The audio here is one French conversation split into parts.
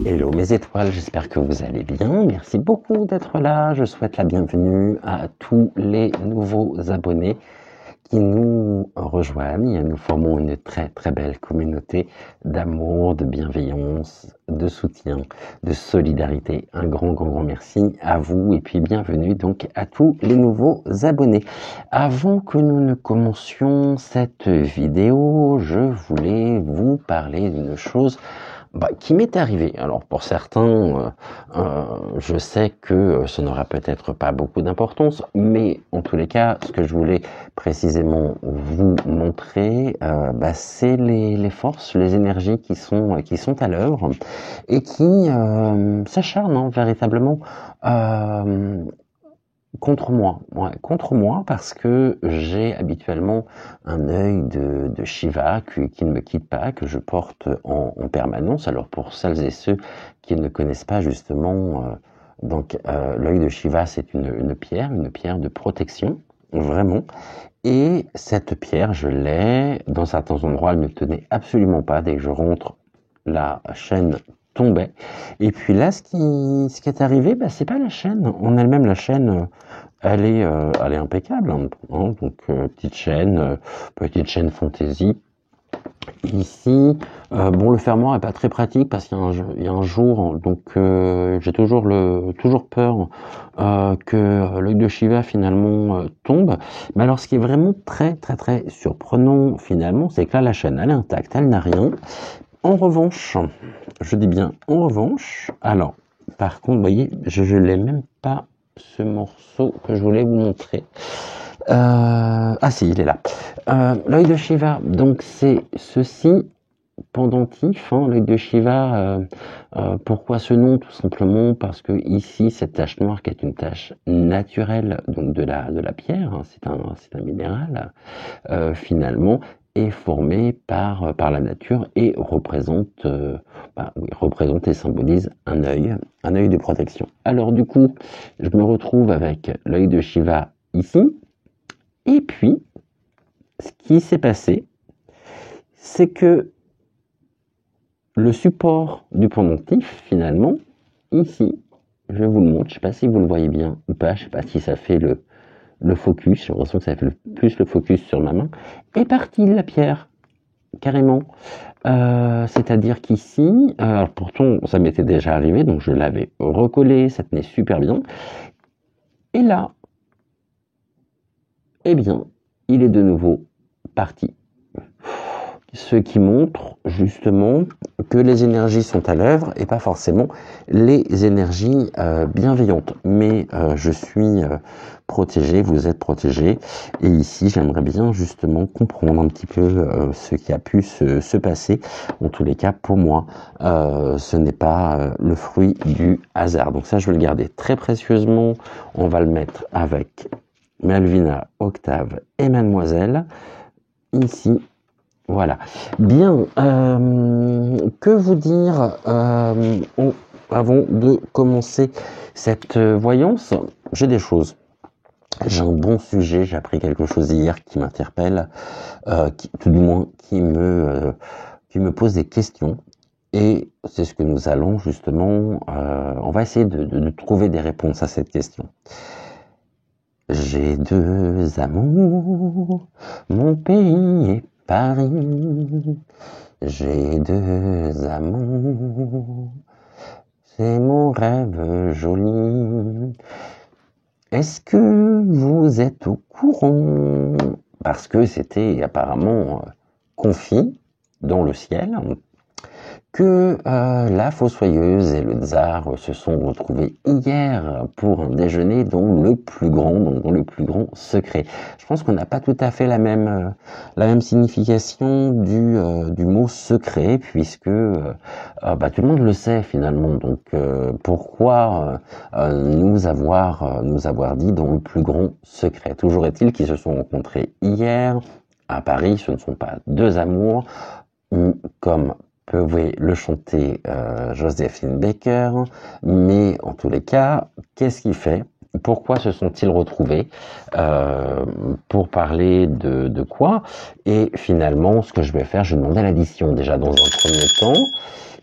Hello mes étoiles, j'espère que vous allez bien. Merci beaucoup d'être là. Je souhaite la bienvenue à tous les nouveaux abonnés qui nous rejoignent. Nous formons une très très belle communauté d'amour, de bienveillance, de soutien, de solidarité. Un grand merci à vous et puis bienvenue donc à tous les nouveaux abonnés. Avant que nous ne commencions cette vidéo, je voulais vous parler d'une chose qui m'est arrivé. Alors pour certains, je sais que ça n'aura peut-être pas beaucoup d'importance, mais en tous les cas, ce que je voulais précisément vous montrer, c'est les forces, les énergies qui sont à l'œuvre et qui s'acharnent véritablement contre moi, parce que j'ai habituellement un œil de Shiva qui ne me quitte pas, que je porte en permanence. Alors pour celles et ceux qui ne connaissent pas justement, l'œil de Shiva, c'est une pierre de protection, vraiment. Et cette pierre, je l'ai, dans certains endroits, elle ne tenait absolument pas. Dès que je rentre, la chaîne tombait. Et puis là, ce qui est arrivé, c'est pas la chaîne en elle-même. La chaîne, elle est impeccable. Donc petite chaîne fantaisie. Ici, le fermoir est pas très pratique parce qu'il y a un jour, donc j'ai toujours peur que l'œil de Shiva finalement tombe. Mais alors, ce qui est vraiment très surprenant finalement, c'est que là, la chaîne, elle est intacte, elle n'a rien. En revanche, je dis bien en revanche, alors, par contre, vous voyez, je l'ai même pas, ce morceau que je voulais vous montrer. Si, il est là. L'œil de Shiva, donc c'est ceci, pendentif, l'œil de Shiva. Pourquoi ce nom? Tout simplement parce que ici, cette tache noire, qui est une tache naturelle, donc de la pierre, c'est un minéral, finalement, est formé par la nature et représente et symbolise un œil de protection. Alors du coup, je me retrouve avec l'œil de Shiva ici, et puis ce qui s'est passé, c'est que le support du pendentif, finalement, ici, je vais vous le montrer, je ne sais pas si vous le voyez bien ou pas, je ne sais pas si ça fait le focus, j'ai l'impression que ça fait plus le focus sur ma main, est partie de la pierre, carrément. C'est-à-dire qu'ici, alors pourtant ça m'était déjà arrivé, donc je l'avais recollé, ça tenait super bien, et là, eh bien, il est de nouveau parti. Ce qui montre justement que les énergies sont à l'œuvre et pas forcément les énergies bienveillantes. Mais je suis protégé, vous êtes protégé. Et ici, j'aimerais bien justement comprendre un petit peu ce qui a pu se passer. En tous les cas, pour moi, ce n'est pas le fruit du hasard. Donc ça, je vais le garder très précieusement. On va le mettre avec Malvina, Octave et Mademoiselle. Ici. Voilà. Bien, que vous dire avant de commencer cette voyance? J'ai des choses. J'ai un bon sujet, j'ai appris quelque chose hier qui m'interpelle, tout du moins qui me pose des questions. Et c'est ce que nous allons justement, on va essayer de trouver des réponses à cette question. J'ai deux amours, mon pays est Paris, j'ai deux amours, c'est mon rêve joli. Est-ce que vous êtes au courant? Parce que c'était apparemment confié dans le ciel que la fossoyeuse et le tsar se sont retrouvés hier pour un déjeuner dans le plus grand secret. Je pense qu'on n'a pas tout à fait la même signification du mot secret, puisque tout le monde le sait finalement. Donc pourquoi nous avoir dit dans le plus grand secret? Toujours est-il qu'ils se sont rencontrés hier à Paris, ce ne sont pas deux amours, comme pouvait le chanter Joséphine Baker, mais en tous les cas, qu'est-ce qu'il fait? Pourquoi se sont-ils retrouvés? Pour parler de quoi? Et finalement, ce que je vais faire, je vais demander l'addition déjà dans un premier temps.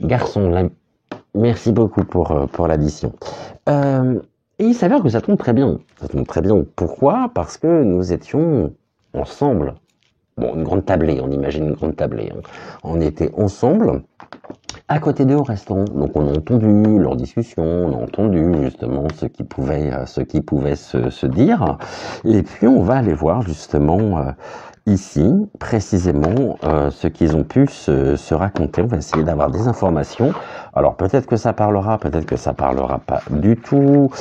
Garçon, merci beaucoup pour l'addition. Et il s'avère que ça tombe très bien. Ça tombe très bien. Pourquoi? Parce que nous étions ensemble. Bon, une grande tablée, on imagine une grande tablée. Hein. On était ensemble, à côté d'eux au restaurant. Donc on a entendu leur discussion, on a entendu justement ce qui pouvait se dire. Et puis on va aller voir justement ici, précisément, ce qu'ils ont pu se raconter. On va essayer d'avoir des informations. Alors peut-être que ça parlera, peut-être que ça parlera pas du tout.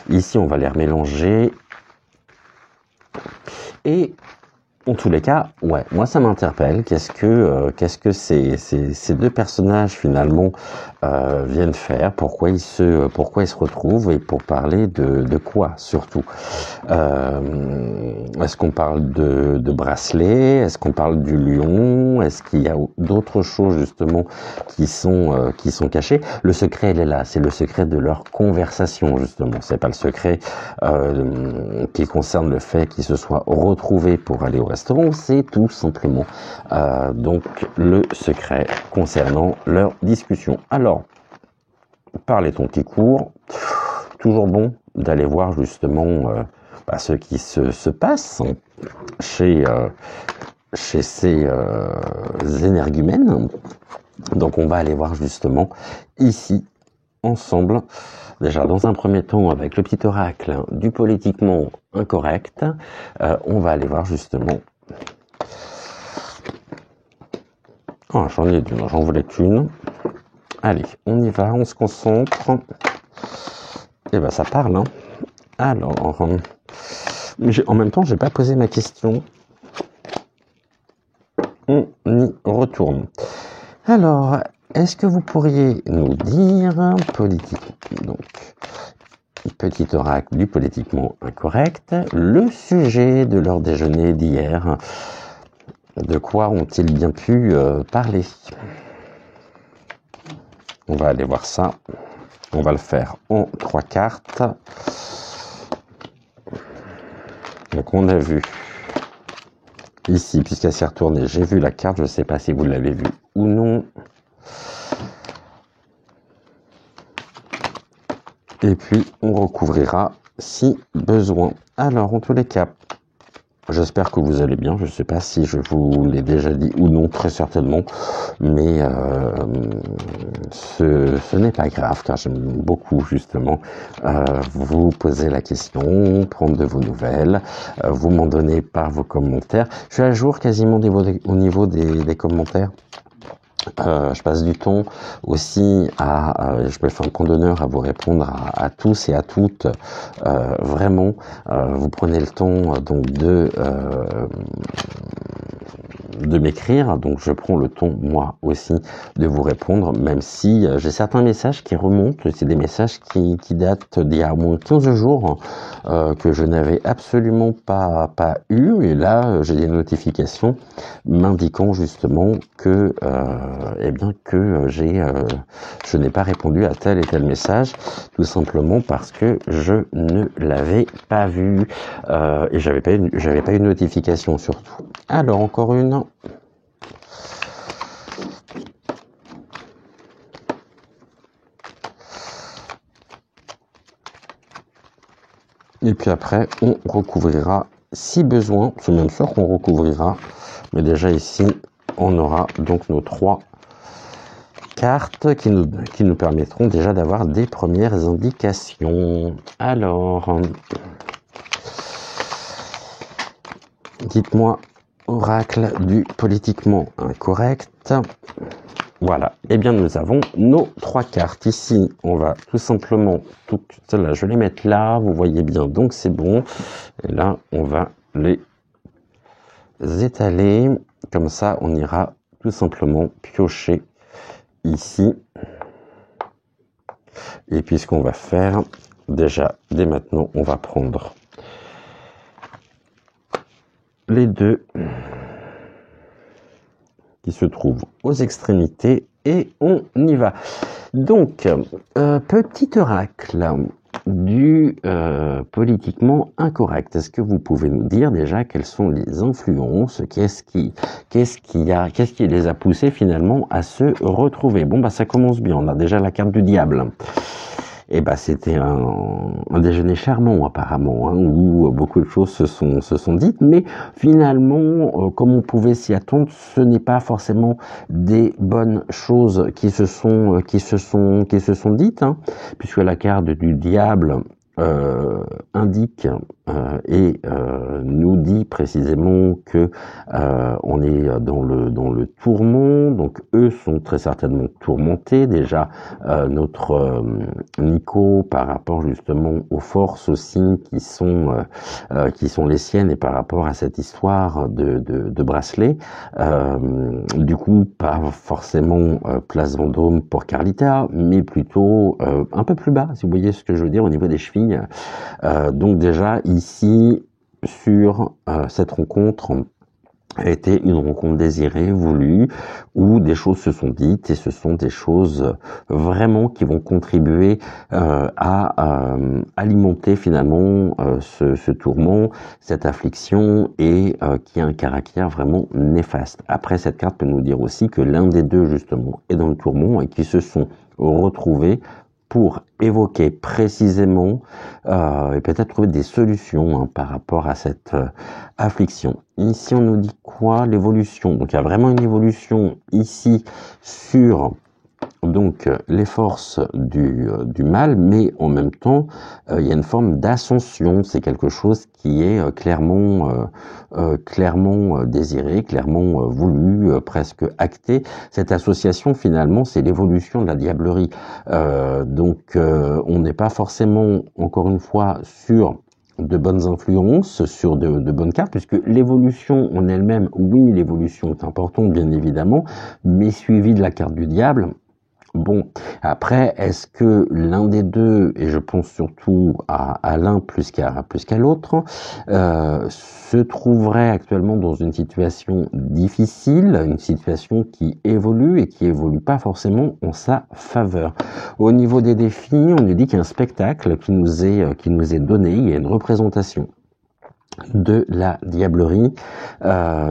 Ici, on va les remélanger. Et en tous les cas, ouais, moi ça m'interpelle. Qu'est-ce que ces deux personnages finalement viennent faire? Pourquoi ils se retrouvent et pour parler de quoi surtout? Est-ce qu'on parle de bracelet? Est-ce qu'on parle du lion? Est-ce qu'il y a d'autres choses justement qui sont cachées? Le secret, il est là. C'est le secret de leur conversation justement. C'est pas le secret qui concerne le fait qu'ils se soient retrouvés pour aller au restaurant. C'est tout simplement donc le secret concernant leur discussion. Alors, par les temps qui courent, toujours bon d'aller voir justement ce qui se passe chez ces énergumènes. Donc on va aller voir justement ici, ensemble, déjà dans un premier temps avec le petit oracle du politiquement incorrect, on va aller voir justement... Oh, j'en voulais qu'une. Allez, on y va, on se concentre. Et ben ça parle, hein. Alors, en même temps, j'ai pas posé ma question. On y retourne. Alors, est-ce que vous pourriez nous dire, petit oracle du politiquement incorrect, le sujet de leur déjeuner d'hier? De quoi ont-ils bien pu parler? On va aller voir ça. On va le faire en 3 cartes. Donc on a vu ici, puisqu'elle s'est retournée, j'ai vu la carte, je ne sais pas si vous l'avez vue ou non. Et puis on recouvrira si besoin. Alors en tous les cas, j'espère que vous allez bien. Je ne sais pas si je vous l'ai déjà dit ou non, très certainement. Mais ce n'est pas grave, car j'aime beaucoup justement vous poser la question, prendre de vos nouvelles, vous m'en donnez par vos commentaires. Je suis à jour quasiment au niveau des commentaires. Je passe du temps aussi je me fais un point d'honneur à vous répondre à tous et à toutes. Vraiment, vous prenez le temps donc de m'écrire, donc je prends le temps moi aussi de vous répondre, même si j'ai certains messages qui remontent, c'est des messages qui datent d'il y a au moins 15 jours que je n'avais absolument pas eu, et là j'ai des notifications m'indiquant justement que je n'ai pas répondu à tel et tel message, tout simplement parce que je ne l'avais pas vu et j'avais pas eu de notification surtout. Alors encore une. Et puis après, on recouvrira si besoin. C'est même sûr qu'on recouvrira. Mais déjà ici, on aura donc nos 3 cartes qui nous permettront déjà d'avoir des premières indications. Alors, dites-moi, oracle du politiquement incorrect. Voilà, et bien nous avons nos 3 cartes. Ici, on va tout simplement, celles-là, je vais les mettre là, vous voyez bien, donc c'est bon. Et là, on va les étaler, comme ça, on ira tout simplement piocher ici. Et puis ce qu'on va faire, déjà, dès maintenant, on va prendre les 2 qui se trouve aux extrémités et on y va. Donc, petit oracle du politiquement incorrect. Est-ce que vous pouvez nous dire déjà quelles sont les influences, qu'est-ce qui les a poussés finalement à se retrouver? Bon, bah ça commence bien, on a déjà la carte du diable. Et bah c'était un déjeuner charmant apparemment, hein, où beaucoup de choses se sont dites, mais finalement, comme on pouvait s'y attendre, ce n'est pas forcément des bonnes choses qui se sont dites, hein, puisque la carte du diable indique et nous dit précisément que on est dans le tourment, donc eux sont très certainement tourmentés. Déjà notre Nico par rapport justement aux forces aussi qui sont les siennes et par rapport à cette histoire de bracelet. Du coup, pas forcément place Vendôme pour Carlita, mais plutôt un peu plus bas, si vous voyez ce que je veux dire, au niveau des chevilles. Donc déjà ici sur cette rencontre a été une rencontre désirée, voulue, où des choses se sont dites et ce sont des choses vraiment qui vont contribuer à alimenter finalement ce tourment, cette affliction et qui a un caractère vraiment néfaste. Après, cette carte peut nous dire aussi que l'un des deux justement est dans le tourment et qui se sont retrouvés pour évoquer précisément et peut-être trouver des solutions hein, par rapport à cette affliction. Ici, on nous dit quoi? L'évolution. Donc, il y a vraiment une évolution ici sur donc les forces du mal, mais en même temps, il y a une forme d'ascension. C'est quelque chose qui est clairement désiré, clairement voulu, presque acté. Cette association, finalement, c'est l'évolution de la diablerie. Donc, on n'est pas forcément, encore une fois, sur de bonnes influences, sur de bonnes cartes, puisque l'évolution en elle-même, oui, l'évolution est importante, bien évidemment, mais suivie de la carte du diable. Bon, après, est-ce que l'un des deux, et je pense surtout à l'un plus qu'à l'autre, se trouverait actuellement dans une situation difficile, une situation qui évolue et qui évolue pas forcément en sa faveur. Au niveau des défis, on nous dit qu'il y a un spectacle qui nous est donné, il y a une représentation de la diablerie,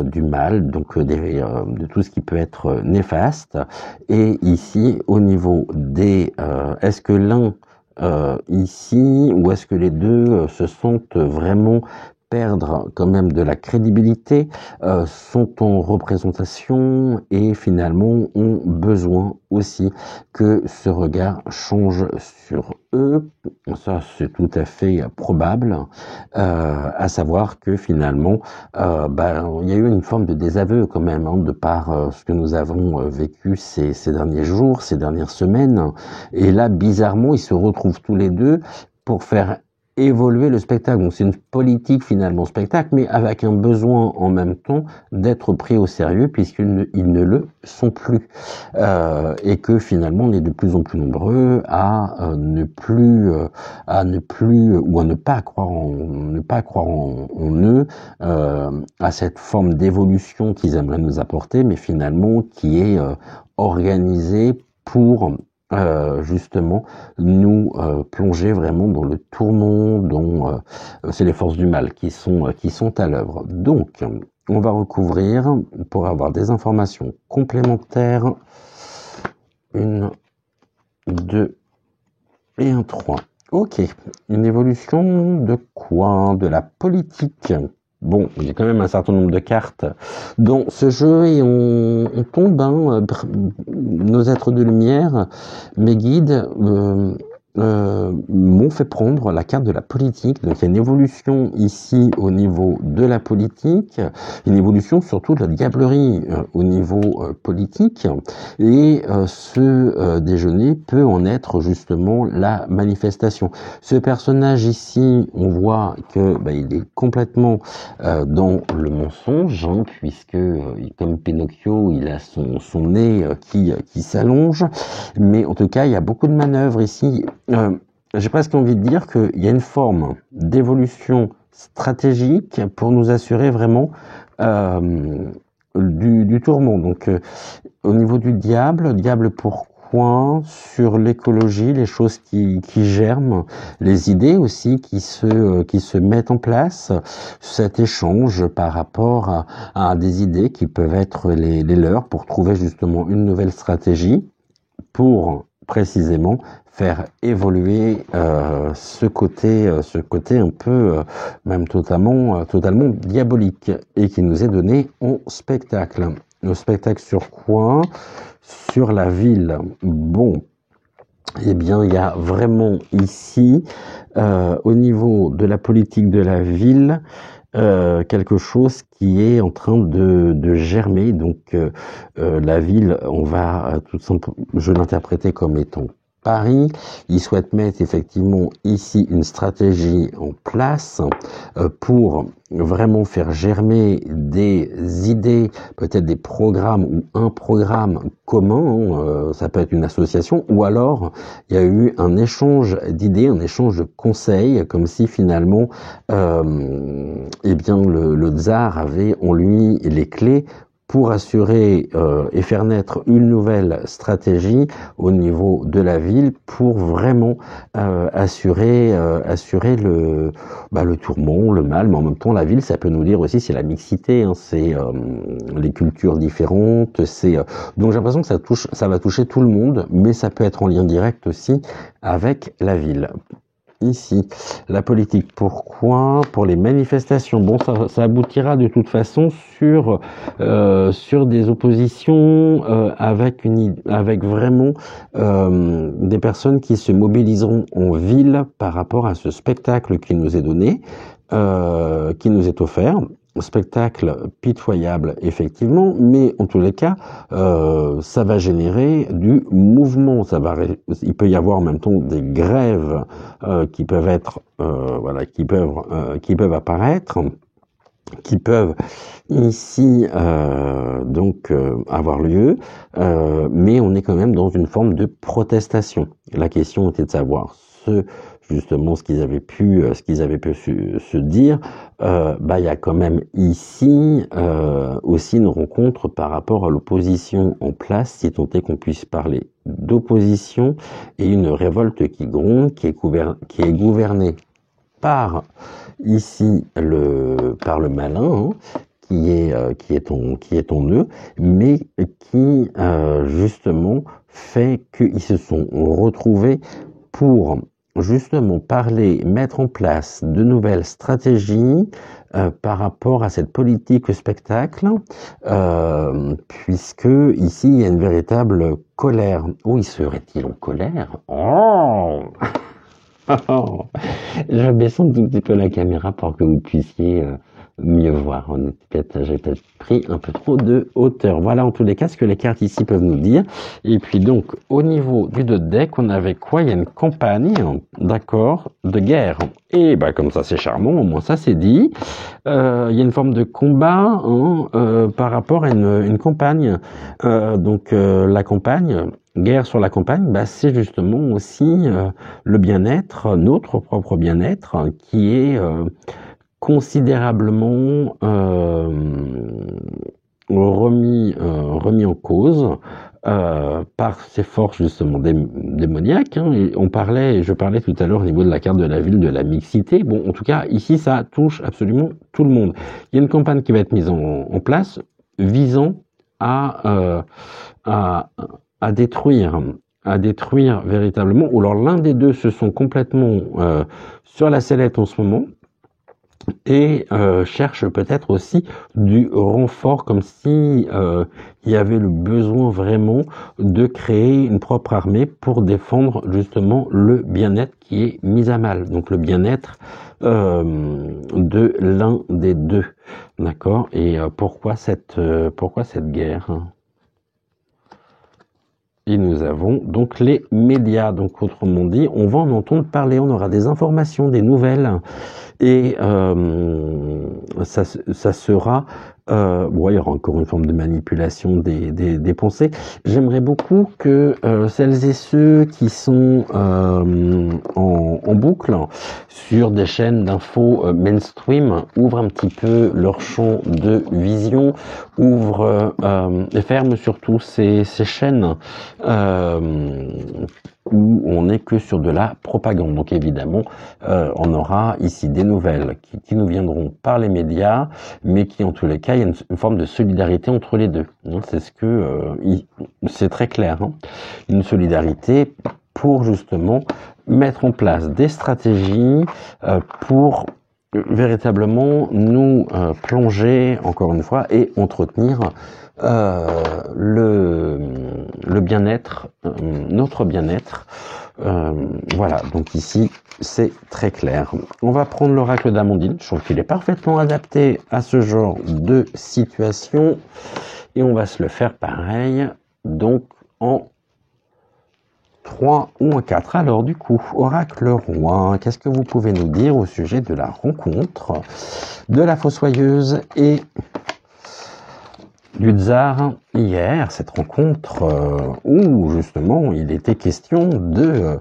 du mal, donc de tout ce qui peut être néfaste. Et ici, au niveau des... est-ce que l'un ici, ou est-ce que les deux se sentent vraiment perdre quand même de la crédibilité, sont en représentation et finalement ont besoin aussi que ce regard change sur eux. Ça, c'est tout à fait probable, à savoir que finalement, il y a eu une forme de désaveu quand même, hein, de par ce que nous avons vécu ces derniers jours, ces dernières semaines. Et là, bizarrement, ils se retrouvent tous les deux pour faire évoluer le spectacle. Donc c'est une politique finalement spectacle, mais avec un besoin en même temps d'être pris au sérieux puisqu'ils ne le sont plus. Et que finalement on est de plus en plus nombreux à ne pas croire en eux, à cette forme d'évolution qu'ils aimeraient nous apporter, mais finalement qui est organisée pour justement nous plonger vraiment dans le tourment dont c'est les forces du mal qui sont à l'œuvre. Donc on va recouvrir pour avoir des informations complémentaires 1, 2 et 3. Ok, une évolution de quoi? De la politique. Bon, il y a quand même un certain nombre de cartes dans ce jeu et on tombe, hein, nos êtres de lumière, mes guides, m'ont fait prendre la carte de la politique. Donc il y a une évolution ici au niveau de la politique, une évolution surtout de la diablerie au niveau politique. Et ce déjeuner peut en être justement la manifestation. Ce personnage ici, on voit que il est complètement dans le mensonge, hein, puisque comme Pinocchio, il a son nez qui s'allonge. Mais en tout cas, il y a beaucoup de manœuvres ici. J'ai presque envie de dire qu'il y a une forme d'évolution stratégique pour nous assurer vraiment du tourment. Donc, au niveau du diable pourquoi? Sur l'écologie, les choses qui germent, les idées aussi qui se mettent en place, cet échange par rapport à des idées qui peuvent être les leurs pour trouver justement une nouvelle stratégie pour précisément faire évoluer ce côté un peu même totalement diabolique et qui nous est donné en spectacle. Le spectacle sur quoi? Sur la ville. Bon, eh bien, il y a vraiment ici, au niveau de la politique de la ville, quelque chose qui est en train de germer. Donc, la ville, on va tout simplement, je l'interprétais comme étant Paris. Ils souhaitent mettre effectivement ici une stratégie en place pour vraiment faire germer des idées, peut-être des programmes ou un programme commun, ça peut être une association, ou alors il y a eu un échange d'idées, un échange de conseils, comme si finalement eh bien le tsar avait en lui les clés pour assurer et faire naître une nouvelle stratégie au niveau de la ville pour vraiment assurer le tourment, le mal, mais en même temps la ville, ça peut nous dire aussi c'est la mixité, hein, c'est les cultures différentes, c'est donc j'ai l'impression que ça va toucher tout le monde, mais ça peut être en lien direct aussi avec la ville. Ici, la politique, pourquoi? Pour les manifestations. Bon, ça aboutira de toute façon sur des oppositions avec vraiment des personnes qui se mobiliseront en ville par rapport à ce spectacle qui nous est donné, qui nous est offert. Spectacle pitoyable, effectivement, mais en tous les cas, ça va générer du mouvement. Il peut y avoir en même temps des grèves qui peuvent être, qui peuvent apparaître, qui peuvent ici avoir lieu, mais on est quand même dans une forme de protestation. La question était de savoir justement ce qu'ils avaient pu se dire. Il y a quand même ici aussi une rencontre par rapport à l'opposition en place, si tant est qu'on puisse parler d'opposition, et une révolte qui gronde, qui est gouvernée par ici par le malin, hein, qui est en eux, mais qui justement fait qu'ils se sont retrouvés pour justement parler, mettre en place de nouvelles stratégies par rapport à cette politique spectacle, puisque ici il y a une véritable colère. Oh, il serait-il en colère? Oh je baisse un tout petit peu la caméra pour que vous puissiez mieux voir. J'ai peut-être pris un peu trop de hauteur. Voilà en tous les cas ce que les cartes ici peuvent nous dire. Et puis donc au niveau du deck, on avait quoi? Il y a une campagne, d'accord, de guerre. Et comme ça c'est charmant, au moins ça c'est dit. Il y a une forme de combat par rapport à une campagne. La campagne, guerre sur la campagne, c'est justement aussi le bien-être, notre propre bien-être, qui est considérablement remis en cause par ces forces justement démoniaques. Hein, et je parlais tout à l'heure au niveau de la carte de la ville de la mixité. Bon, en tout cas, ici, ça touche absolument tout le monde. Il y a une campagne qui va être mise en place visant à détruire véritablement, ou alors l'un des deux se sont complètement sur la sellette en ce moment, et cherche peut-être aussi du renfort, comme si il y avait le besoin vraiment de créer une propre armée pour défendre justement le bien-être qui est mis à mal, donc le bien-être de l'un des deux, d'accord? Et pourquoi cette guerre? Et nous avons donc les médias, donc autrement dit, on va en entendre parler, on aura des informations, des nouvelles, et ça sera Bon, il y aura encore une forme de manipulation des pensées. J'aimerais beaucoup que celles et ceux qui sont en boucle sur des chaînes d'infos mainstream ouvrent un petit peu leur champ de vision, ouvrent et ferment surtout ces chaînes où on n'est que sur de la propagande. Donc évidemment, on aura ici des nouvelles qui nous viendront par les médias, mais qui en tous les cas, il y a une forme de solidarité entre les deux. C'est ce que c'est très clair. Une solidarité pour justement mettre en place des stratégies pour véritablement nous plonger, encore une fois, et entretenir le bien-être, notre bien-être. Voilà, donc ici, c'est très clair. On va prendre l'oracle d'Amandine. Je trouve qu'il est parfaitement adapté à ce genre de situation. Et on va se le faire pareil, donc en 3 ou en 4. Alors du coup, oracle roi, qu'est-ce que vous pouvez nous dire au sujet de la rencontre de la fossoyeuse et du tsar hier, cette rencontre où justement il était question de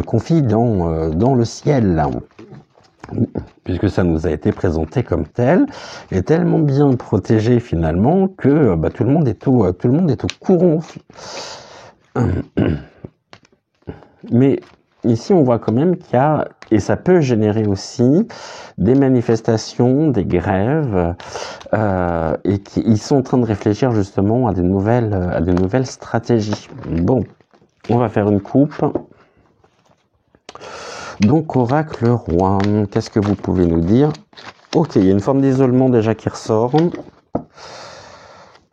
conflit dans le ciel, puisque ça nous a été présenté comme tel, et tellement bien protégé finalement que tout le monde est au courant. Mais ici, on voit quand même qu'il y a, et ça peut générer aussi des manifestations, des grèves, et qu'ils sont en train de réfléchir justement à de nouvelles stratégies. Bon, on va faire une coupe. Donc, oracle roi, qu'est-ce que vous pouvez nous dire? Ok, il y a une forme d'isolement déjà qui ressort.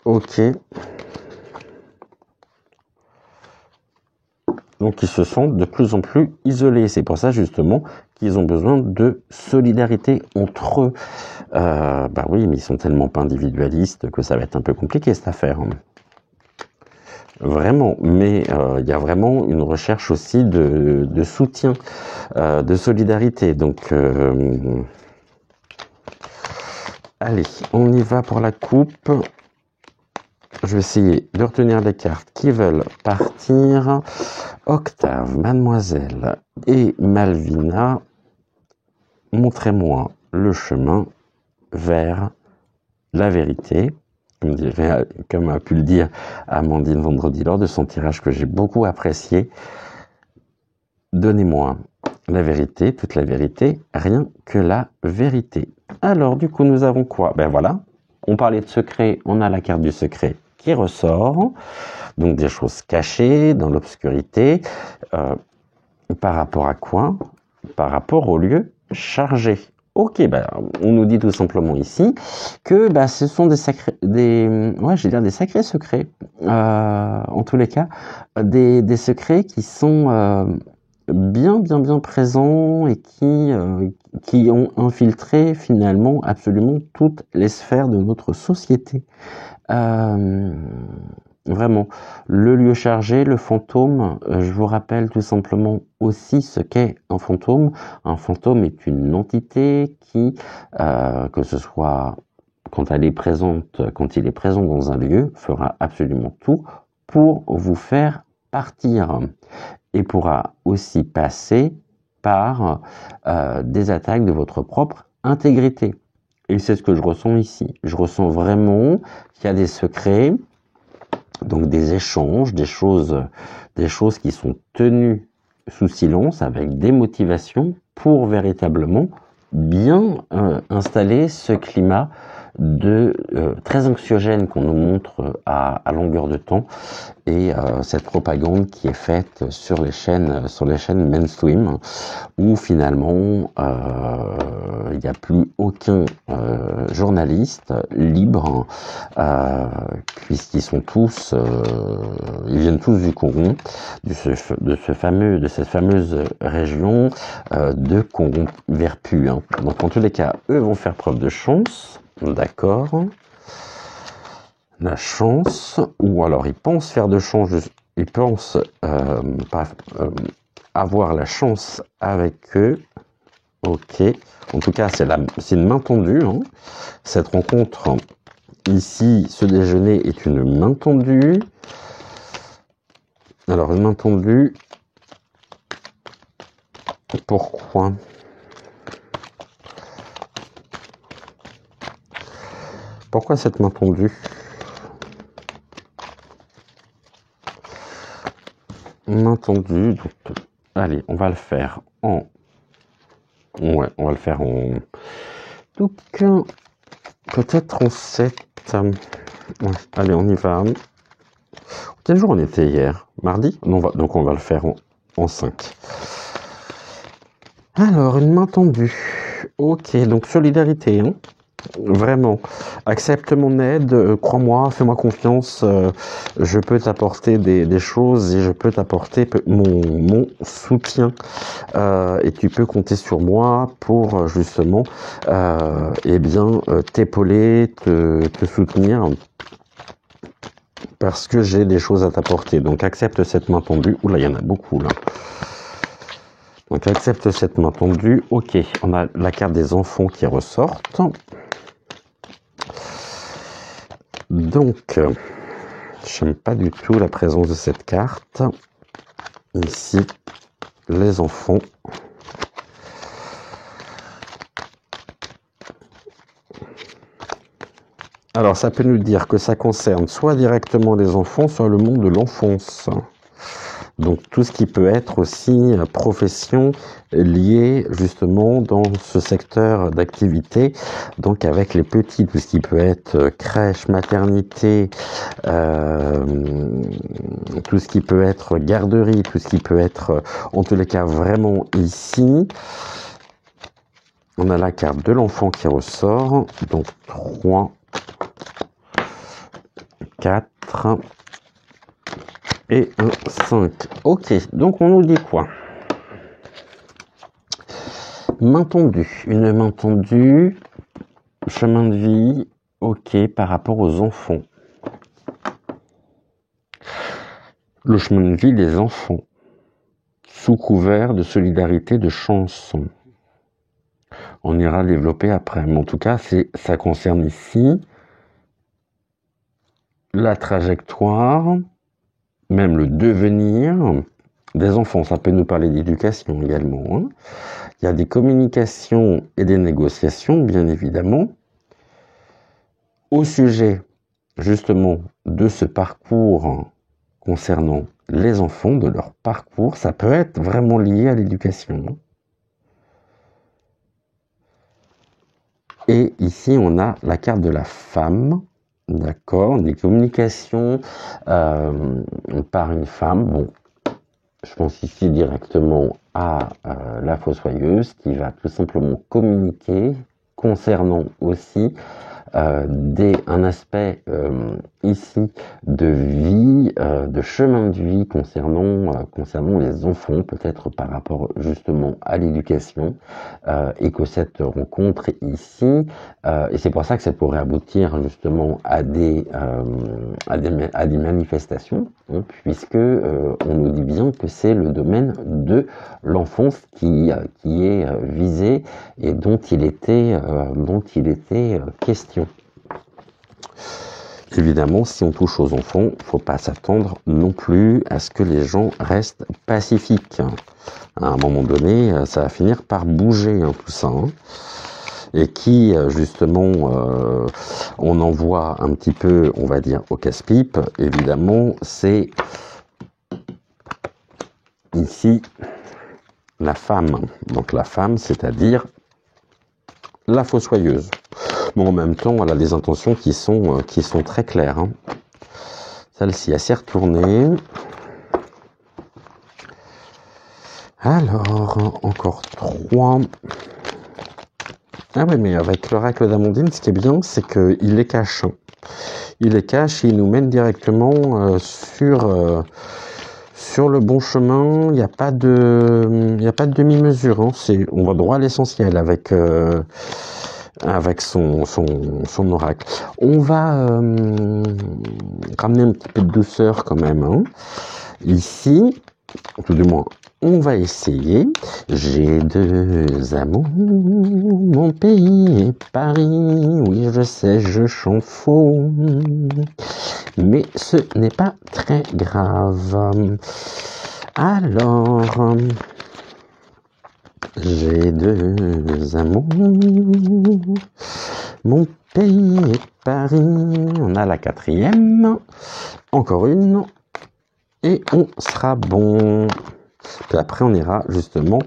Ok. Donc ils se sentent de plus en plus isolés. C'est pour ça justement qu'ils ont besoin de solidarité entre eux. Bah oui, mais ils sont tellement pas individualistes que ça va être un peu compliqué cette affaire. Vraiment, mais il y a vraiment une recherche aussi de soutien, de solidarité. Donc allez, on y va pour la coupe. Je vais essayer de retenir les cartes qui veulent partir. Octave, Mademoiselle et Malvina, montrez-moi le chemin vers la vérité. Comme a pu le dire Amandine vendredi lors de son tirage que j'ai beaucoup apprécié. Donnez-moi la vérité, toute la vérité, rien que la vérité. Alors, du coup, nous avons quoi? Ben voilà, on parlait de secret, on a la carte du secret qui ressort, donc des choses cachées dans l'obscurité, par rapport à quoi? Par rapport au lieu chargé. Ok, on nous dit tout simplement ici que ce sont des sacrés secrets, en tous les cas, des secrets qui sont bien présents et qui ont infiltré finalement absolument toutes les sphères de notre société. Vraiment, le lieu chargé, le fantôme, je vous rappelle tout simplement aussi ce qu'est un fantôme. Un fantôme est une entité qui, que ce soit quand il est présent dans un lieu, fera absolument tout pour vous faire partir et pourra aussi passer par des attaques de votre propre intégrité. Et c'est ce que je ressens ici. Je ressens vraiment qu'il y a des secrets, donc des échanges, des choses qui sont tenues sous silence avec des motivations pour véritablement bien installer ce climat très anxiogène qu'on nous montre à longueur de temps, et cette propagande qui est faite sur les chaînes mainstream, où finalement il n'y a plus aucun journaliste libre, puisqu'ils sont tous ils viennent tous du Congo, de cette fameuse région de Congo Verpu. Donc en tous les cas, eux vont faire preuve de chance. D'accord. La chance, ou alors ils pensent faire de chance, ils pensent avoir la chance avec eux. Ok. En tout cas, c'est une main tendue. Cette rencontre Ici, ce déjeuner est une main tendue. Alors, une main tendue, pourquoi? Pourquoi cette main tendue? Main tendue, donc, allez, on va le faire en... Ouais, on va le faire en... Donc, peut-être en 7. Ouais, allez, on y va. Quel jour on était hier? Mardi? Donc on va le faire en 5. Alors, une main tendue. Ok, donc solidarité, hein. Vraiment. Accepte mon aide, crois-moi, fais-moi confiance, je peux t'apporter des choses et je peux t'apporter mon soutien. Et tu peux compter sur moi pour justement t'épauler, te soutenir parce que j'ai des choses à t'apporter. Donc accepte cette main tendue. Oula, il y en a beaucoup là. Donc accepte cette main tendue. Ok, on a la carte des enfants qui ressortent. Donc, j'aime pas du tout la présence de cette carte. Ici, les enfants. Alors, ça peut nous dire que ça concerne soit directement les enfants, soit le monde de l'enfance. Donc, tout ce qui peut être aussi profession liée justement dans ce secteur d'activité. Donc, avec les petits, tout ce qui peut être crèche, maternité, tout ce qui peut être garderie, tout ce qui peut être, en tous les cas, vraiment ici. On a la carte de l'enfant qui ressort. Donc, 3, 4... et un 5. Ok, donc on nous dit quoi? Main tendue. Une main tendue, chemin de vie, ok, par rapport aux enfants. Le chemin de vie des enfants, sous couvert de solidarité, de chanson. On ira développer après, mais en tout cas, ça concerne ici la trajectoire, même le devenir des enfants. Ça peut nous parler d'éducation également, hein. Il y a des communications et des négociations, bien évidemment, au sujet justement de ce parcours concernant les enfants, de leur parcours. Ça peut être vraiment lié à l'éducation. Et ici, on a la carte de la femme, d'accord, des communications par une femme. Bon, je pense ici directement à la fossoyeuse qui va tout simplement communiquer concernant aussi un aspect ici de vie, de chemin de vie concernant les enfants, peut-être par rapport justement à l'éducation, et que cette rencontre ici, et c'est pour ça que ça pourrait aboutir justement à des manifestations, hein, puisque on nous dit bien que c'est le domaine de l'enfance qui est visé et dont il était question. Évidemment, si on touche aux enfants, il ne faut pas s'attendre non plus à ce que les gens restent pacifiques. À un moment donné, ça va finir par bouger, hein, tout ça. Hein. Et qui, justement, on en voit un petit peu, on va dire, au casse-pipe, évidemment, c'est ici la femme. Donc la femme, c'est-à-dire la fossoyeuse. Mais en même temps, elle a des intentions qui sont très claires. Hein. Celle-ci, elle s'est retournée. Alors, encore 3. Ah oui, mais avec l'oracle d'Amandine, ce qui est bien, c'est qu'il les cache. Il les cache et il nous mène directement sur le bon chemin. Il n'y a pas de demi-mesure. Hein. On va droit à l'essentiel avec son oracle. On va ramener un petit peu de douceur quand même. Hein. Ici, tout du moins on va essayer. J'ai deux amours, mon pays et Paris. Oui, je sais, je chante faux, mais ce n'est pas très grave. Alors, j'ai deux amours, mon pays et Paris. On a la quatrième, encore une, et on sera bon. Puis après, on ira justement,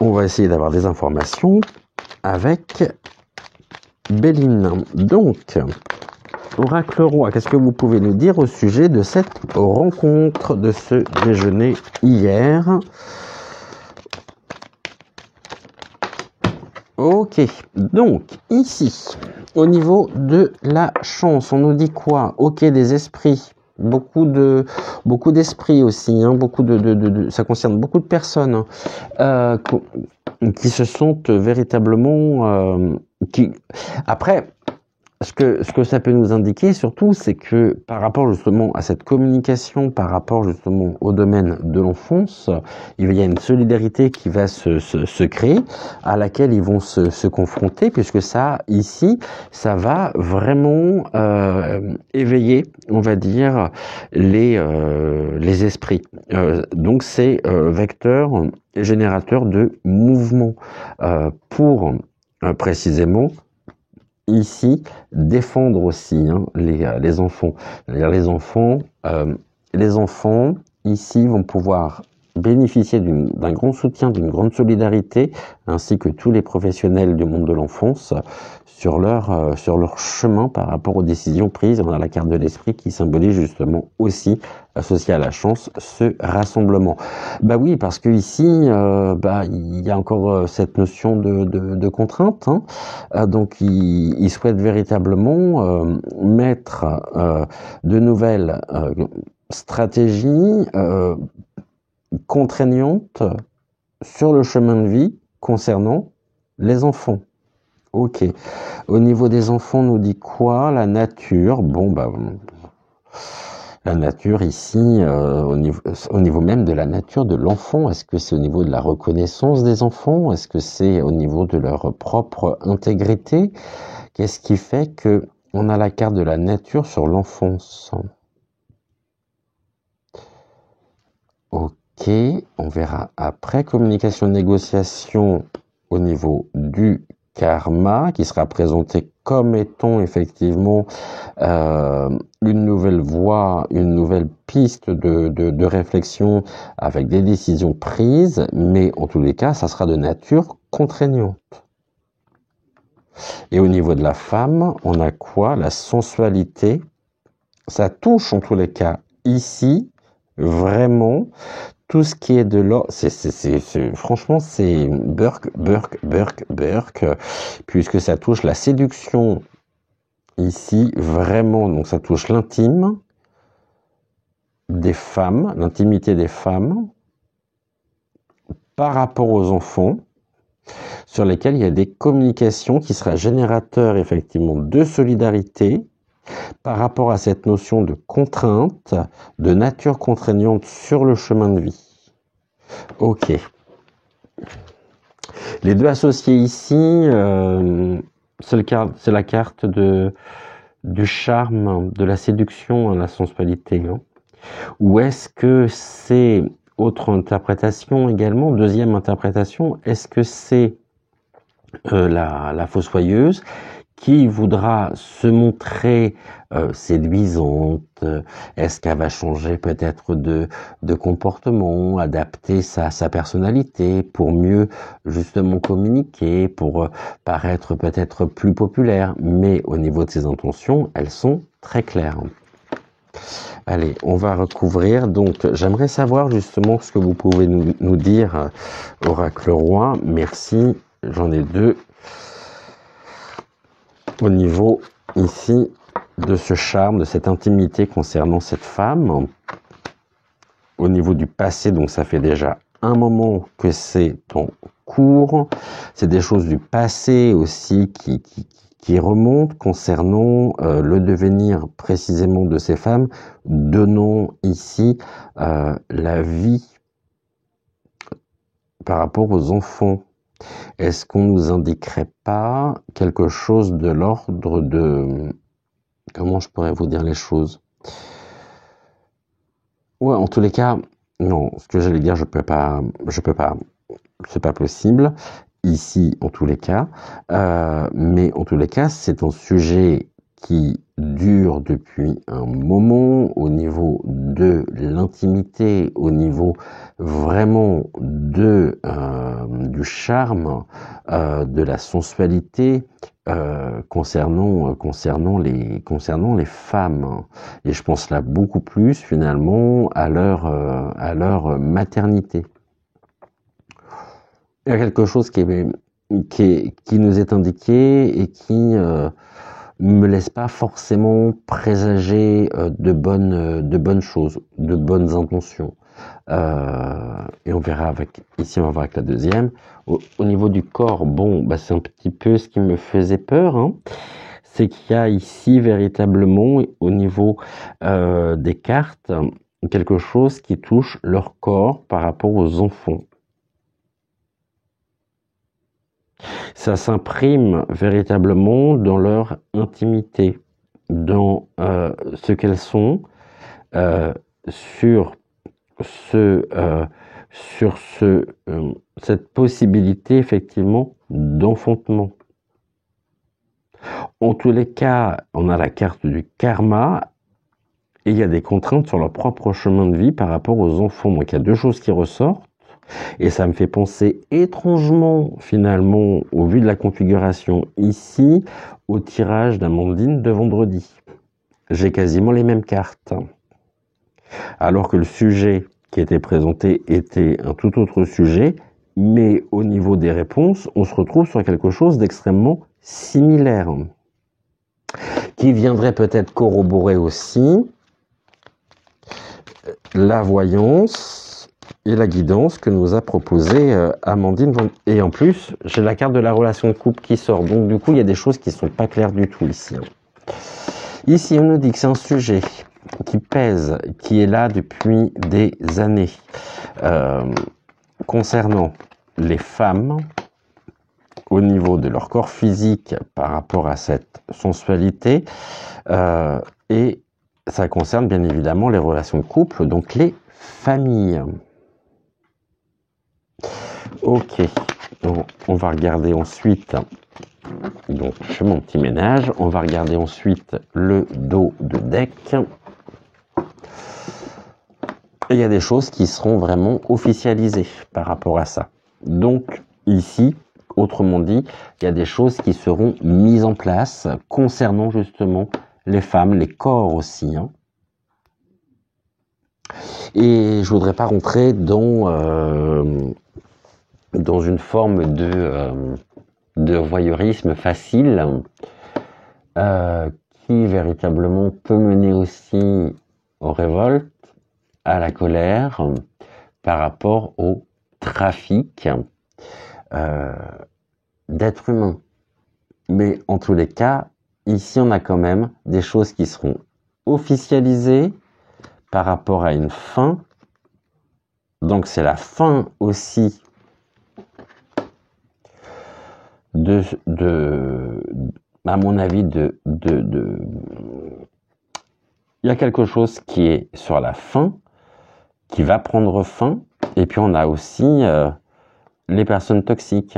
on va essayer d'avoir des informations avec Béline. Donc, Oracle Roi, qu'est-ce que vous pouvez nous dire au sujet de cette rencontre, de ce déjeuner hier? Ok, donc ici, au niveau de la chance, on nous dit quoi? Ok, des esprits. Beaucoup d'esprits aussi, hein, ça concerne beaucoup de personnes qui se sentent véritablement après. Ce que ça peut nous indiquer surtout, c'est que par rapport justement à cette communication, par rapport justement au domaine de l'enfance, il y a une solidarité qui va se créer, à laquelle ils vont se confronter, puisque ça, ici, ça va vraiment éveiller, on va dire, les esprits. Donc c'est vecteur et générateur de mouvement pour précisément ici défendre aussi les enfants. C'est-à-dire les enfants ici vont pouvoir bénéficier d'un grand soutien, d'une grande solidarité, ainsi que tous les professionnels du monde de l'enfance sur leur chemin par rapport aux décisions prises. On a la carte de l'esprit qui symbolise justement aussi, associé à la chance, ce rassemblement. Bah oui, parce que ici, il y a encore cette notion de contrainte. Donc, ils souhaitent véritablement mettre de nouvelles stratégies contraignantes sur le chemin de vie concernant les enfants. Ok. Au niveau des enfants, on nous dit quoi? La nature. Bon, la nature ici, au niveau même de la nature de l'enfant, est-ce que c'est au niveau de la reconnaissance des enfants? Est-ce que c'est au niveau de leur propre intégrité? Qu'est-ce qui fait que on a la carte de la nature sur l'enfance? Ok, on verra après. Communication, négociation au niveau du karma, qui sera présenté comme étant effectivement une nouvelle voie, une nouvelle piste de réflexion avec des décisions prises, mais en tous les cas, ça sera de nature contraignante. Et au niveau de la femme, on a quoi? La sensualité. Ça touche en tous les cas ici, vraiment, tout ce qui est de l'or. Franchement, c'est Burke, puisque ça touche la séduction ici, vraiment. Donc ça touche l'intime des femmes, l'intimité des femmes par rapport aux enfants, sur lesquels il y a des communications qui sera générateur effectivement de solidarité par rapport à cette notion de contrainte, de nature contraignante sur le chemin de vie. Ok. Les deux associés ici, c'est la carte du charme, de la séduction à la sensualité. Ou est-ce que c'est, autre interprétation également, deuxième interprétation, est-ce que c'est la fossoyeuse qui voudra se montrer séduisante? Est-ce qu'elle va changer peut-être de comportement, adapter sa personnalité pour mieux justement communiquer, pour paraître peut-être plus populaire? Mais au niveau de ses intentions, elles sont très claires. Allez, on va recouvrir. Donc, j'aimerais savoir justement ce que vous pouvez nous dire, Oracle Roi. Merci, j'en ai deux. Au niveau ici de ce charme, de cette intimité concernant cette femme, au niveau du passé, donc ça fait déjà un moment que c'est en cours, c'est des choses du passé aussi qui remontent concernant le devenir précisément de ces femmes, donnant ici la vie par rapport aux enfants. Est-ce qu'on nous indiquerait pas quelque chose de l'ordre de... Comment je pourrais vous dire les choses? Ouais, en tous les cas, non, ce que j'allais dire, je peux pas, c'est pas possible, ici, en tous les cas, mais en tous les cas, c'est un sujet qui dure depuis un moment au niveau de l'intimité, au niveau vraiment de, du charme, de la sensualité, concernant les femmes. Et je pense là beaucoup plus finalement à leur maternité. Il y a quelque chose qui nous est indiqué et qui me laisse pas forcément présager de bonnes choses, de bonnes intentions. Et on verra ici on va voir avec la deuxième. Au niveau du corps, bon, bah c'est un petit peu ce qui me faisait peur, hein. C'est qu'il y a ici véritablement au niveau des cartes quelque chose qui touche leur corps par rapport aux enfants. Ça s'imprime véritablement dans leur intimité, dans ce qu'elles sont, sur cette possibilité effectivement d'enfantement. En tous les cas, on a la carte du karma et il y a des contraintes sur leur propre chemin de vie par rapport aux enfants. Donc il y a deux choses qui ressortent et ça me fait penser étrangement finalement au vu de la configuration ici au tirage d'Amandine de vendredi. J'ai quasiment les mêmes cartes. Alors que le sujet qui était présenté était un tout autre sujet, mais au niveau des réponses, on se retrouve sur quelque chose d'extrêmement similaire, qui viendrait peut-être corroborer aussi la voyance et la guidance que nous a proposé Amandine. Et en plus, j'ai la carte de la relation de couple qui sort, donc du coup, il y a des choses qui ne sont pas claires du tout ici. Ici, on nous dit que c'est un sujet qui pèse, qui est là depuis des années, concernant les femmes, au niveau de leur corps physique par rapport à cette sensualité, et ça concerne bien évidemment les relations de couple, donc les familles. Ok, donc on va regarder ensuite, donc je fais mon petit ménage, on va regarder ensuite le dos de deck. Et il y a des choses qui seront vraiment officialisées par rapport à ça. Donc ici, autrement dit, il y a des choses qui seront mises en place concernant justement les femmes, les corps aussi, hein. Et je voudrais pas rentrer dans une forme de voyeurisme facile qui véritablement peut mener aussi aux révoltes, à la colère par rapport au trafic d'êtres humains. Mais en tous les cas, ici on a quand même des choses qui seront officialisées par rapport à une fin. Donc c'est la fin aussi à mon avis, il y a quelque chose qui est sur la fin, qui va prendre fin, et puis on a aussi les personnes toxiques.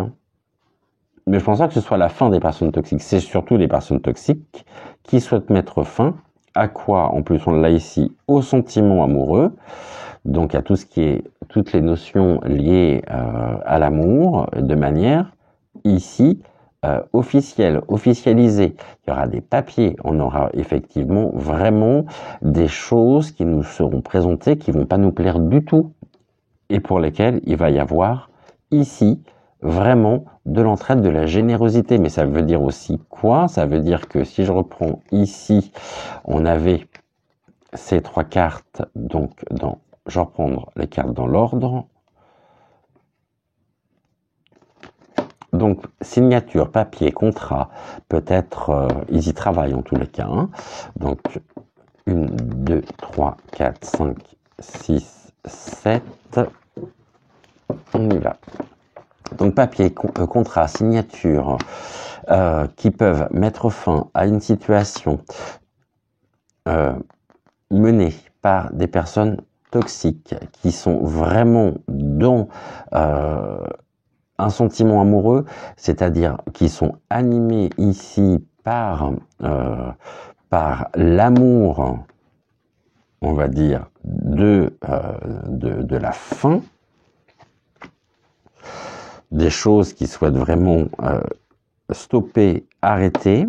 Mais je pense pas que ce soit la fin des personnes toxiques, c'est surtout les personnes toxiques qui souhaitent mettre fin à quoi? En plus, on l'a ici au sentiment amoureux, donc à tout ce qui est, toutes les notions liées à l'amour, de manière ici officielle, officialisée. Il y aura des papiers, on aura effectivement vraiment des choses qui nous seront présentées, qui vont pas nous plaire du tout, et pour lesquelles il va y avoir ici vraiment de l'entraide, de la générosité. Mais ça veut dire aussi quoi? Ça veut dire que si je reprends ici, on avait ces trois cartes, donc je vais reprendre les cartes dans l'ordre. Donc, signature, papier, contrat, peut-être, ils y travaillent en tous les cas. Hein. Donc, 1, 2, 3, 4, 5, 6, 7. On y va. Donc, papier, contrat, signature, qui peuvent mettre fin à une situation menée par des personnes toxiques qui sont vraiment dans un sentiment amoureux, c'est-à-dire qui sont animés ici par l'amour, on va dire, de la fin, des choses qui souhaitent vraiment stopper, arrêter,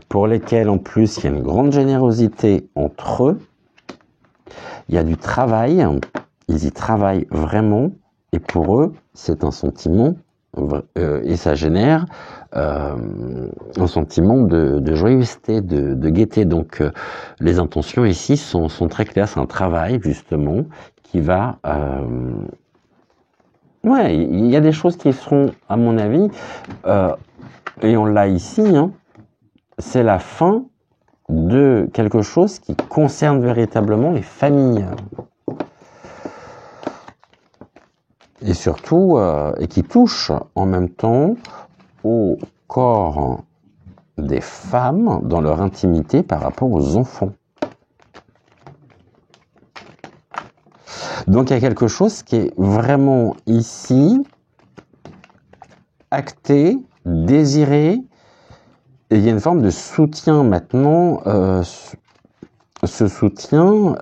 pour lesquelles en plus il y a une grande générosité entre eux, il y a du travail, ils y travaillent vraiment, et pour eux c'est un sentiment, et ça génère un sentiment de joyeuseté, de gaieté. Donc les intentions ici sont très claires, c'est un travail justement qui va... ouais, il y a des choses qui seront, à mon avis, et on l'a ici, hein, c'est la fin de quelque chose qui concerne véritablement les familles. Et surtout, et qui touche en même temps au corps des femmes dans leur intimité par rapport aux enfants. Donc il y a quelque chose qui est vraiment ici acté, désiré, et il y a une forme de soutien maintenant. Ce soutien,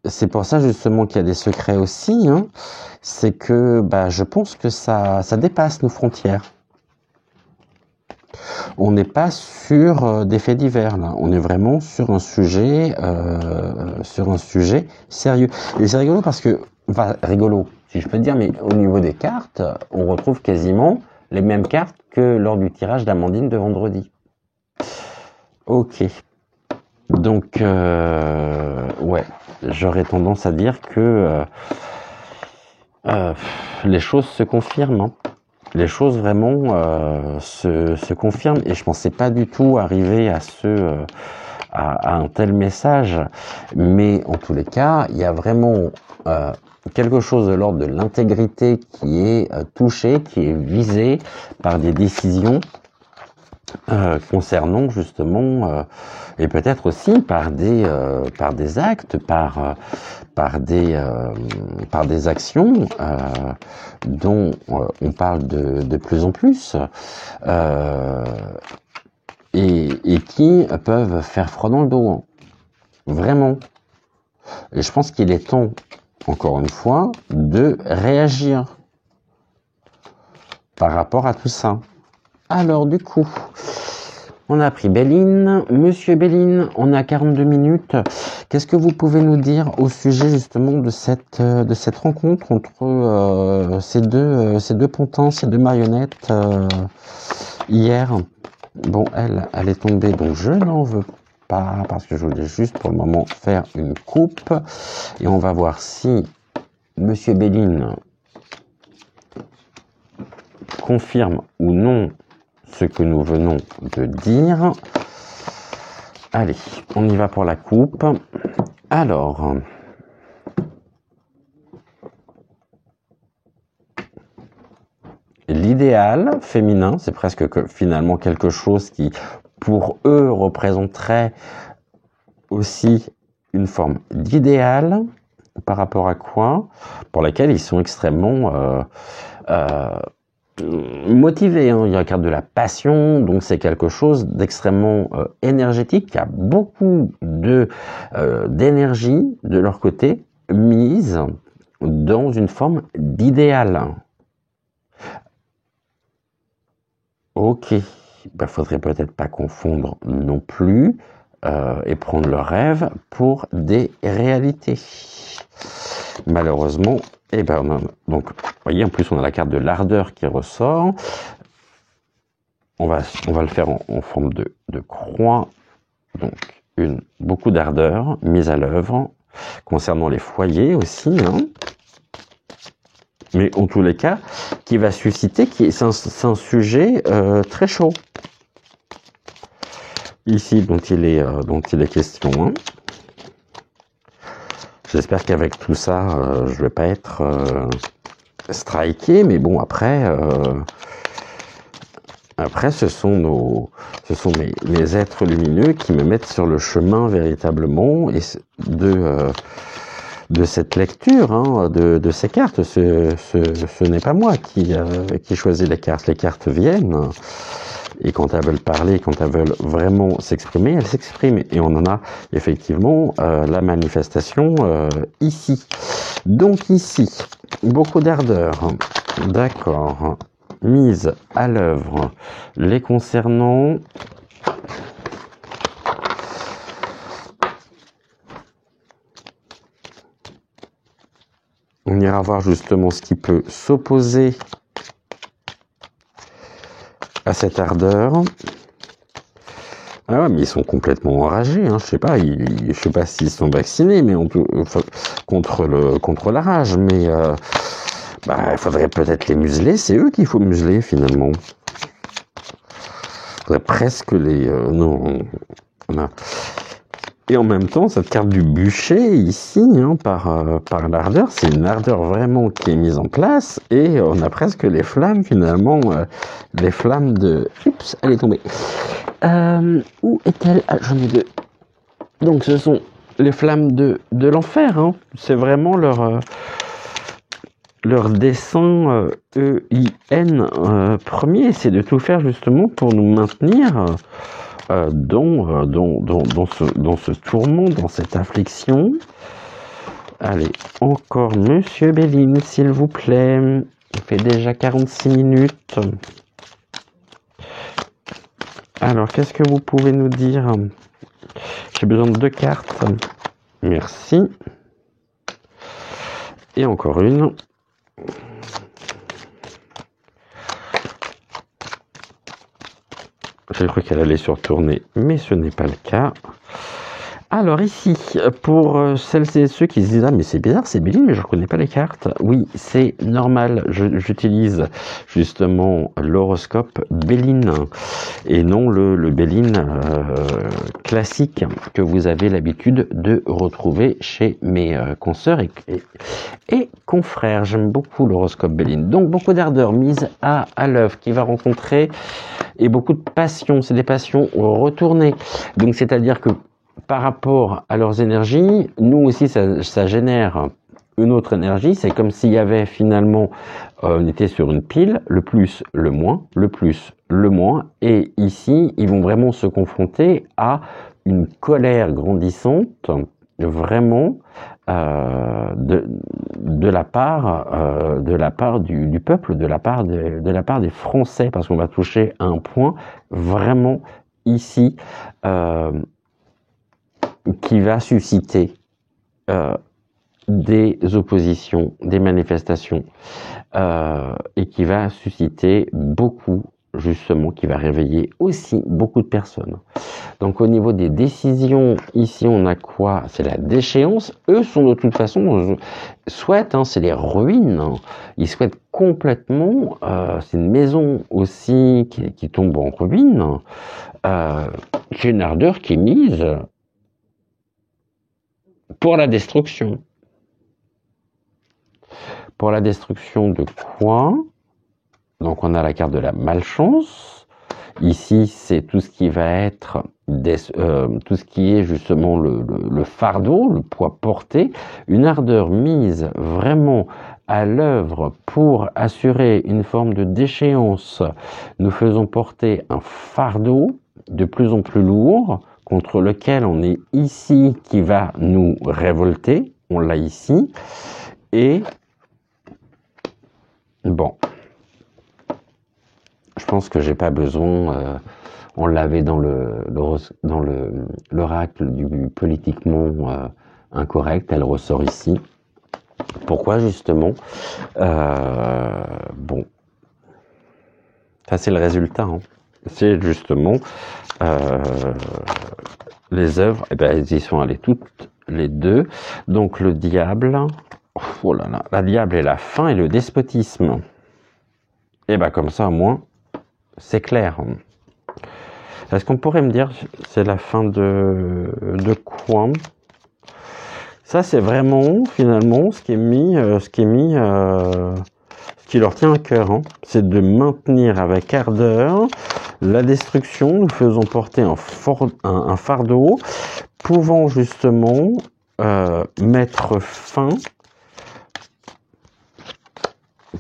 c'est pour ça justement qu'il y a des secrets aussi, hein, c'est que je pense que ça dépasse nos frontières. On n'est pas sur des faits divers là, on est vraiment sur un sujet sérieux. Et c'est rigolo parce que, enfin rigolo, si je peux dire, mais au niveau des cartes, on retrouve quasiment les mêmes cartes que lors du tirage d'Amandine de vendredi. Ok. Donc, ouais, j'aurais tendance à dire que les choses se confirment. Hein. Les choses vraiment se confirment. Et je pensais pas du tout arriver à un tel message. Mais en tous les cas, il y a vraiment quelque chose de l'ordre de l'intégrité qui est touché, qui est visé par des décisions concernant justement et peut-être aussi par des actes, par des actions dont on parle de plus en plus et qui peuvent faire froid dans le dos, hein. Vraiment. Et je pense qu'il est temps, encore une fois, de réagir par rapport à tout ça. Alors du coup, on a pris Béline. Monsieur Béline, on a 42 minutes. Qu'est-ce que vous pouvez nous dire au sujet justement de cette rencontre entre ces deux pontins, ces deux marionnettes hier? Bon, elle est tombée, donc je n'en veux pas parce que je voulais juste pour le moment faire une coupe. Et on va voir si Monsieur Béline confirme ou non ce que nous venons de dire. Allez, on y va pour la coupe. Alors, l'idéal féminin, c'est presque finalement quelque chose qui, pour eux, représenterait aussi une forme d'idéal. Par rapport à quoi? Pour laquelle ils sont extrêmement motivé, hein. Il y a la carte de la passion, donc c'est quelque chose d'extrêmement énergétique. Il y a beaucoup d'énergie de leur côté mise dans une forme d'idéal. Ok, faudrait peut-être pas confondre non plus et prendre le rêve pour des réalités. Malheureusement, donc, vous voyez, en plus, on a la carte de l'ardeur qui ressort. On va le faire en forme de croix. Donc, beaucoup d'ardeur mise à l'œuvre concernant les foyers aussi. Hein. Mais en tous les cas, qui va susciter, c'est un sujet très chaud. Ici, dont il est question. Hein. J'espère qu'avec tout ça, je vais pas être striké, mais bon, après, ce sont mes êtres lumineux qui me mettent sur le chemin véritablement et de cette lecture, hein, de ces cartes. Ce n'est pas moi qui choisis les cartes. Les cartes viennent. Et quand elles veulent parler, quand elles veulent vraiment s'exprimer, elles s'expriment. Et on en a effectivement la manifestation ici. Donc ici, beaucoup d'ardeur, d'accord, mise à l'œuvre. Les concernant, on ira voir justement ce qui peut s'opposer à cette ardeur. Ah ouais, mais ils sont complètement enragés, hein. Je sais pas s'ils sont vaccinés, mais contre la rage, mais il faudrait peut-être les museler, c'est eux qu'il faut museler finalement. Il faudrait presque les non. Voilà. Et en même temps, cette carte du bûcher ici, hein, par l'ardeur, c'est une ardeur vraiment qui est mise en place, et on a presque les flammes finalement, les flammes de... Oups, elle est tombée. Où est-elle? Ah, j'en ai deux. Donc ce sont les flammes de l'enfer, hein. C'est vraiment leur dessein EIN premier, c'est de tout faire justement pour nous maintenir dans ce tourment, dans cette affliction. Allez, encore Monsieur Béline, s'il vous plaît. Il fait déjà 46 minutes. Alors, qu'est-ce que vous pouvez nous dire? J'ai besoin de 2 cartes. Merci. Et encore une. J'ai cru qu'elle allait se retourner, mais ce n'est pas le cas. Alors ici, pour celles et ceux qui se disent « Ah mais c'est bizarre, c'est Béline, mais je ne reconnais pas les cartes ». Oui, c'est normal, j'utilise justement l'horoscope Béline et non le Béline classique que vous avez l'habitude de retrouver chez mes consoeurs et confrères. J'aime beaucoup l'horoscope Béline. Donc beaucoup d'ardeur mise à l'œuvre qui va rencontrer et beaucoup de passion. C'est des passions retournées. Donc c'est-à-dire que par rapport à leurs énergies, nous aussi, ça génère une autre énergie. C'est comme s'il y avait finalement, on était sur une pile, le plus, le moins, le plus, le moins. Et ici, ils vont vraiment se confronter à une colère grandissante, vraiment, de la part du peuple, de la part des Français, parce qu'on va toucher à un point vraiment ici, qui va susciter des oppositions, des manifestations, et qui va susciter beaucoup, justement, qui va réveiller aussi beaucoup de personnes. Donc au niveau des décisions, ici on a quoi? C'est la déchéance. Eux sont de toute façon, souhaitent, hein, c'est les ruines. Hein. Ils souhaitent complètement, c'est une maison aussi qui tombe en ruine. C'est une ardeur qui est mise pour la destruction. Pour la destruction de quoi? Donc on a la carte de la malchance. Ici, c'est tout ce qui va être tout ce qui est justement le fardeau, le poids porté, une ardeur mise vraiment à l'œuvre pour assurer une forme de déchéance. Nous faisons porter un fardeau de plus en plus lourd contre lequel on est ici qui va nous révolter. On l'a ici. Et bon, je pense que j'ai pas besoin. On l'avait dans l'oracle du politiquement incorrect. Elle ressort ici. Pourquoi justement? Bon, ça c'est le résultat. Hein. C'est justement les œuvres. Eh ben, elles y sont allées toutes les deux. Donc le diable. Oh là là, la diable est la faim et le despotisme. Et bah comme ça, au moins, c'est clair. Est-ce qu'on pourrait me dire, c'est la fin de quoi? Ça, c'est vraiment, finalement, ce qui leur tient à cœur, hein. C'est de maintenir avec ardeur la destruction, nous faisons porter un fardeau pouvant justement mettre fin,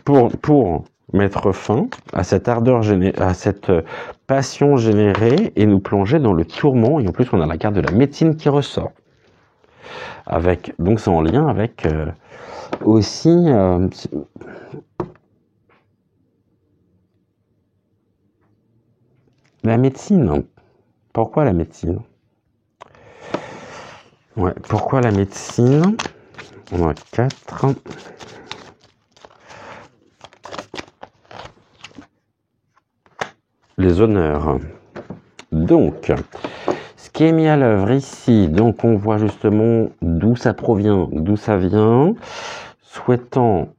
pour mettre fin à cette ardeur, à cette passion générée et nous plonger dans le tourment. Et en plus, on a la carte de la médecine qui ressort. Donc c'est en lien avec aussi la médecine. Pourquoi la médecine? Ouais, pourquoi la médecine? On a 4. Les honneurs. Donc, ce qui est mis à l'œuvre ici, donc on voit justement d'où ça provient, d'où ça vient, souhaitant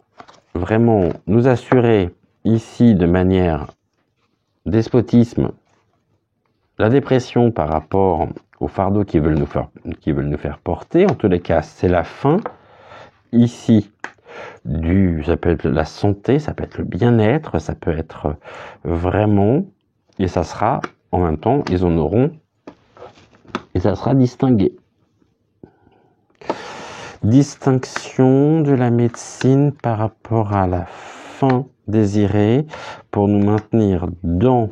vraiment nous assurer ici de manière despotisme, la dépression par rapport au fardeau qu'ils veulent nous faire porter. En tous les cas, c'est la fin ici ça peut être la santé, ça peut être le bien-être, ça peut être vraiment, et ça sera en même temps, ils en auront, et ça sera distingué. Distinction de la médecine par rapport à la fin désirée pour nous maintenir dans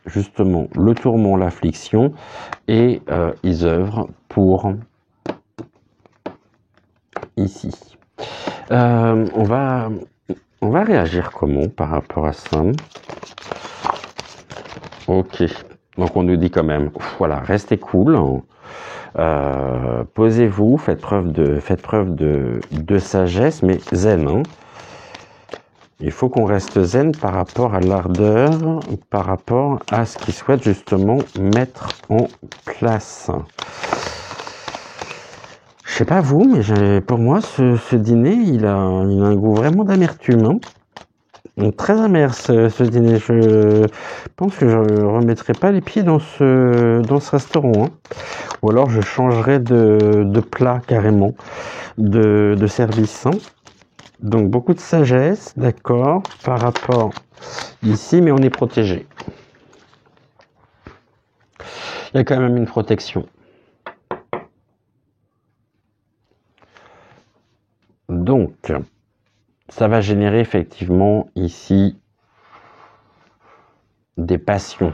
justement le tourment, l'affliction, et ils œuvrent pour ici. On va réagir comment par rapport à ça? Ok, donc on nous dit quand même, voilà, restez cool, posez-vous, faites preuve de sagesse, mais zen. Hein. Il faut qu'on reste zen par rapport à l'ardeur, par rapport à ce qu'ils souhaitent justement mettre en place. Je sais pas vous, mais pour moi, ce dîner, il a un goût vraiment d'amertume. Hein. Donc, très amer ce dîner. Je pense que je remettrai pas les pieds dans ce restaurant. Hein. Ou alors je changerai de plat carrément, de service. Hein. Donc beaucoup de sagesse, d'accord, par rapport ici, mais on est protégé. Il y a quand même une protection. Donc, ça va générer effectivement ici des passions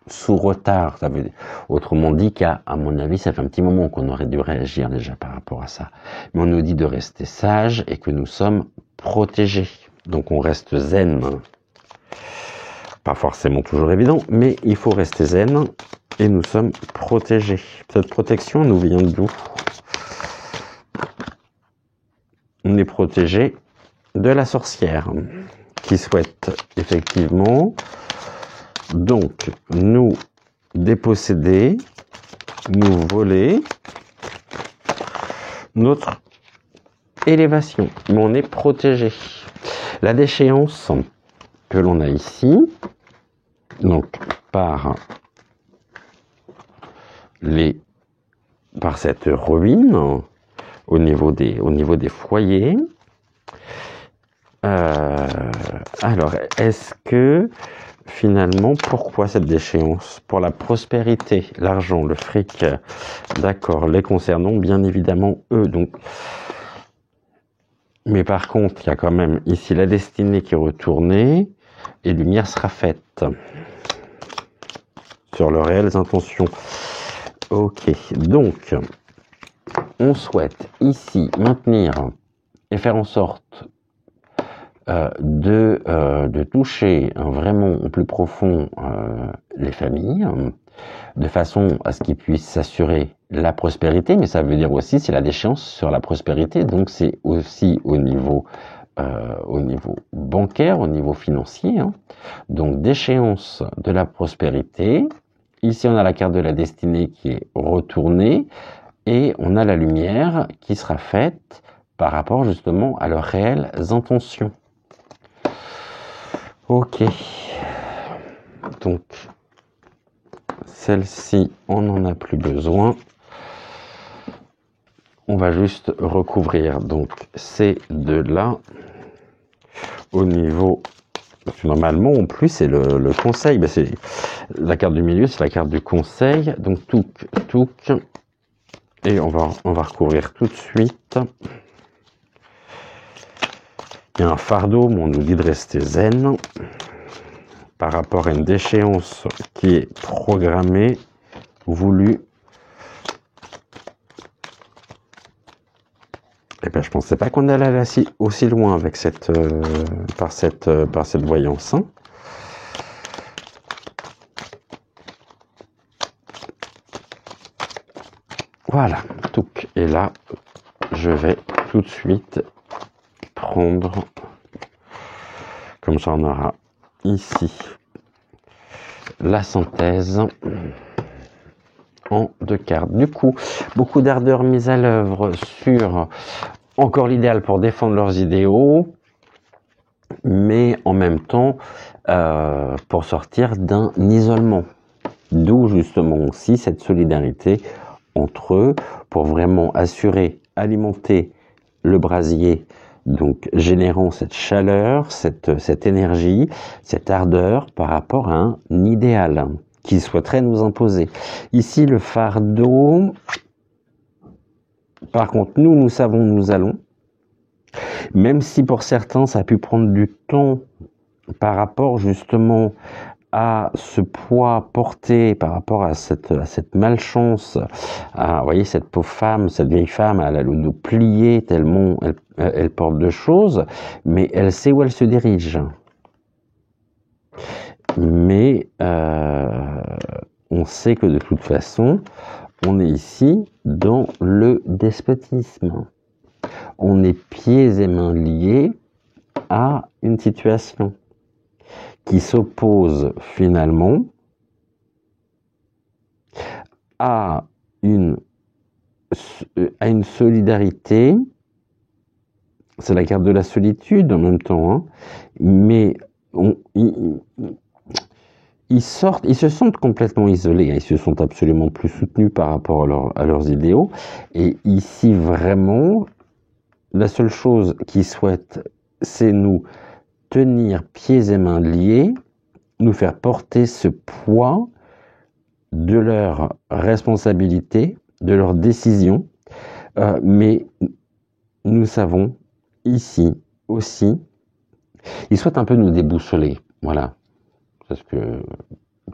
sous retard. Ça veut dire, autrement dit qu'à mon avis, ça fait un petit moment qu'on aurait dû réagir déjà par rapport à ça. Mais on nous dit de rester sage et que nous sommes protégés. Donc on reste zen. Pas forcément toujours évident, mais il faut rester zen et nous sommes protégés. Cette protection nous vient d'où? On est protégé de la sorcière qui souhaite effectivement donc nous déposséder, nous voler notre élévation. Mais on est protégé. La déchéance que l'on a ici, donc par cette ruine, au niveau des foyers. Alors, est-ce que finalement, pourquoi cette déchéance? Pour la prospérité, l'argent, le fric, d'accord, les concernant bien évidemment eux. Donc, mais par contre, il y a quand même ici la destinée qui est retournée et lumière sera faite sur leurs réelles intentions. Ok, donc on souhaite ici maintenir et faire en sorte de toucher vraiment au plus profond les familles, de façon à ce qu'ils puissent s'assurer la prospérité, mais ça veut dire aussi c'est la déchéance sur la prospérité, donc c'est aussi au niveau bancaire, au niveau financier. Hein. Donc déchéance de la prospérité. Ici on a la carte de la destinée qui est retournée et on a la lumière qui sera faite par rapport justement à leurs réelles intentions. Ok. Donc, celle-ci, on n'en a plus besoin. On va juste recouvrir donc ces deux-là au niveau. Parce que normalement, en plus, c'est le conseil. Ben, c'est la carte du milieu, c'est la carte du conseil. Donc, touc. Et on va recouvrir tout de suite. Il y a un fardeau, mais on nous dit de rester zen par rapport à une déchéance qui est programmée, voulue. Eh ben, je pensais pas qu'on allait aller aussi loin avec par cette voyance. Hein. Voilà, tout. Et là, je vais tout de suite prendre, comme ça on aura ici, la synthèse en 2 cartes. Du coup, beaucoup d'ardeur mise à l'œuvre sur encore l'idéal pour défendre leurs idéaux, mais en même temps pour sortir d'un isolement. D'où justement aussi cette solidarité entre eux pour vraiment assurer, alimenter le brasier, donc générant cette chaleur, cette énergie, cette ardeur par rapport à un idéal qui souhaiterait nous imposer. Ici, le fardeau, par contre, nous savons, nous allons, même si pour certains, ça a pu prendre du temps par rapport justement à ce poids porté, par rapport à cette malchance, vous voyez, cette pauvre femme, cette vieille femme, elle a le dos plié tellement elle porte de choses, mais elle sait où elle se dirige. Mais on sait que de toute façon, on est ici dans le despotisme. On est pieds et mains liés à une situation qui s'oppose finalement à une solidarité. C'est la carte de la solitude en même temps, hein, mais ils se sentent complètement isolés, hein, ils se sont absolument plus soutenus par rapport à leurs idéaux. Et ici, vraiment, la seule chose qu'ils souhaitent, c'est nous tenir pieds et mains liés, nous faire porter ce poids de leur responsabilité, de leurs décisions. Mais nous savons ici aussi, ils souhaitent un peu nous déboussoler, voilà. Parce que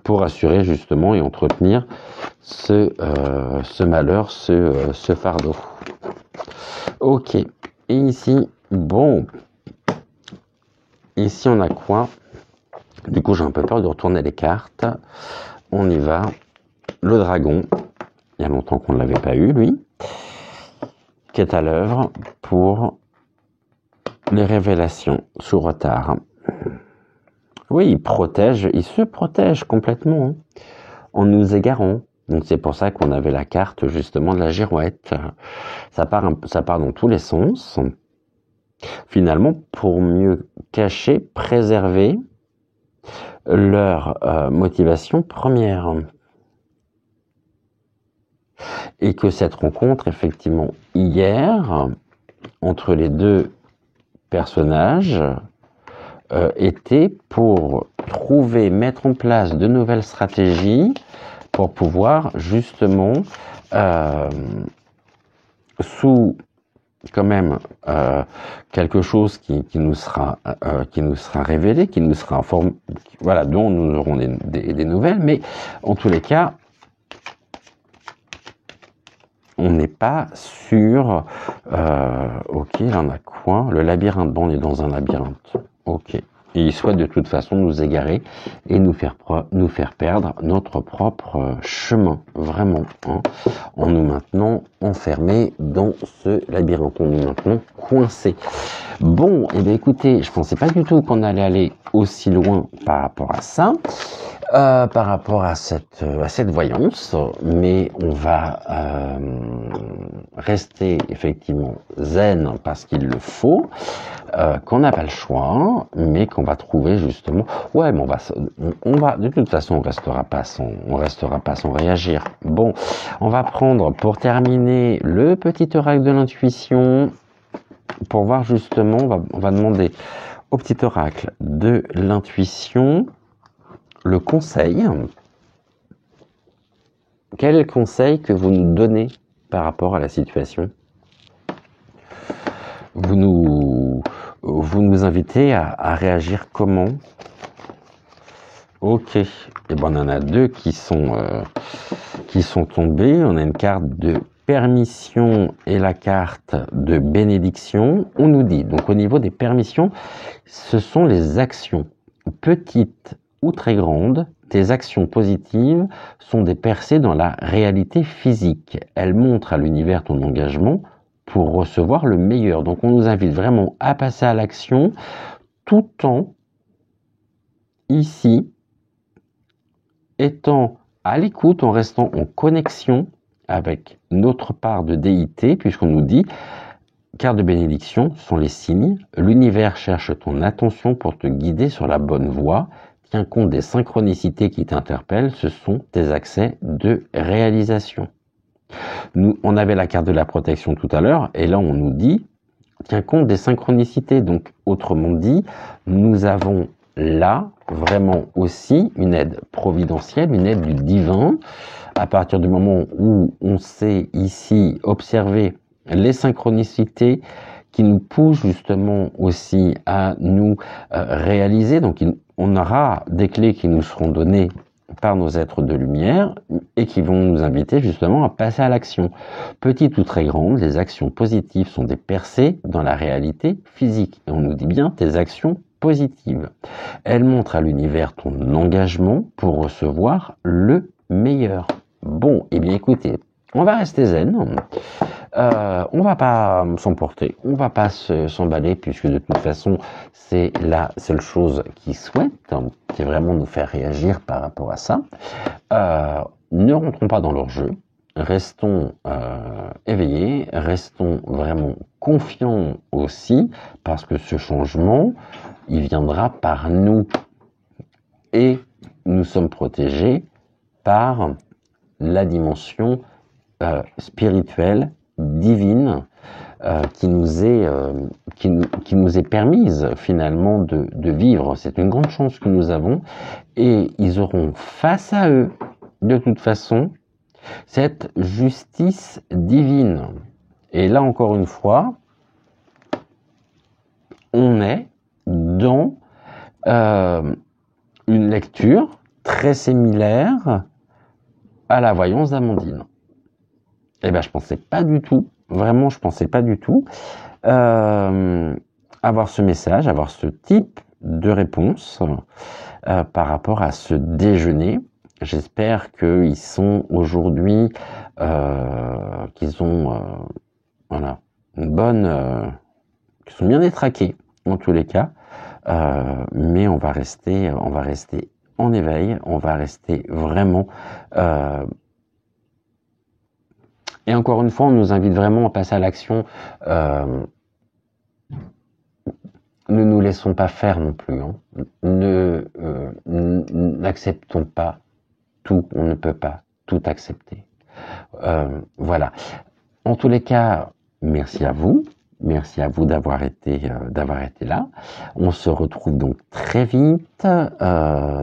pour assurer justement et entretenir ce malheur, ce fardeau. Ok. Et ici, bon. Ici, on a quoi? Du coup, j'ai un peu peur de retourner les cartes. On y va. Le dragon. Il y a longtemps qu'on ne l'avait pas eu, lui. Qui est à l'œuvre pour les révélations sous retard. Oui, il se protège complètement, hein, en nous égarant. Donc c'est pour ça qu'on avait la carte justement de la girouette. Ça part dans tous les sens. Finalement, pour mieux cacher, préserver leur motivation première. Et que cette rencontre, effectivement, hier, entre les deux personnages, était pour mettre en place de nouvelles stratégies pour pouvoir justement, sous quand même quelque chose qui nous sera révélé, qui nous sera informé, voilà, dont nous aurons des nouvelles, mais en tous les cas, on n'est pas sûr. Ok, là on a quoi? Le labyrinthe. Bon, on est dans un labyrinthe. Ok. Et il souhaite de toute façon nous égarer et nous faire perdre notre propre chemin, vraiment, hein, en nous maintenant enfermés dans ce labyrinthe, en nous maintenant coincés. Bon, et bien écoutez, je pensais pas du tout qu'on allait aller aussi loin par rapport à ça. par rapport à cette voyance, mais on va rester effectivement zen parce qu'il le faut, qu'on n'a pas le choix, mais qu'on va trouver justement. Ouais, mais on va de toute façon on restera pas sans réagir. Bon, on va prendre pour terminer le petit oracle de l'intuition pour voir justement. On va demander au petit oracle de l'intuition le conseil. Quel est le conseil que vous nous donnez par rapport à la situation? Vous nous invitez à réagir comment? Ok. Et ben on en a deux qui sont tombés. On a une carte de permission et la carte de bénédiction. On nous dit, donc au niveau des permissions, ce sont les actions, petites ou très grandes. Tes actions positives sont des percées dans la réalité physique. Elles montrent à l'univers ton engagement pour recevoir le meilleur. Donc on nous invite vraiment à passer à l'action tout en ici étant à l'écoute, en restant en connexion avec notre part de déité, puisqu'on nous dit, carte de bénédiction sont les signes, l'univers cherche ton attention pour te guider sur la bonne voie, tiens compte des synchronicités qui t'interpellent, ce sont tes accès de réalisation. Nous, on avait la carte de la protection tout à l'heure, et là on nous dit, tiens compte des synchronicités, donc autrement dit, nous avons là vraiment aussi une aide providentielle, une aide du divin, à partir du moment où on sait ici observer les synchronicités qui nous poussent justement aussi à nous réaliser. Donc on aura des clés qui nous seront données par nos êtres de lumière et qui vont nous inviter justement à passer à l'action. Petites ou très grandes, les actions positives sont des percées dans la réalité physique. Et on nous dit bien tes actions positives. Elles montrent à l'univers ton engagement pour recevoir le meilleur. Bon, eh bien écoutez, on va rester zen. On va pas s'emporter, on va pas s'emballer puisque de toute façon c'est la seule chose qu'ils souhaitent, c'est vraiment nous faire réagir par rapport à ça. Ne rentrons pas dans leur jeu, restons éveillés, restons vraiment confiants aussi parce que ce changement, il viendra par nous et nous sommes protégés par la dimension spirituelle, divine, qui nous est permise finalement de vivre. C'est une grande chance que nous avons et ils auront face à eux, de toute façon, cette justice divine. Et là encore une fois, on est dans une lecture très similaire à la voyance d'Amandine. Eh ben, je pensais pas du tout, vraiment, je pensais pas du tout avoir ce message, avoir ce type de réponse par rapport à ce déjeuner. J'espère qu'ils sont aujourd'hui, qu'ils ont, voilà, une bonne, qu'ils sont bien détraqués en tous les cas. Mais on va rester en éveil, on va rester vraiment. Et encore une fois, on nous invite vraiment à passer à l'action. Ne nous laissons pas faire non plus. Hein. N'acceptons pas tout. On ne peut pas tout accepter. Voilà. En tous les cas, merci à vous. Merci à vous d'avoir été là. On se retrouve donc très vite,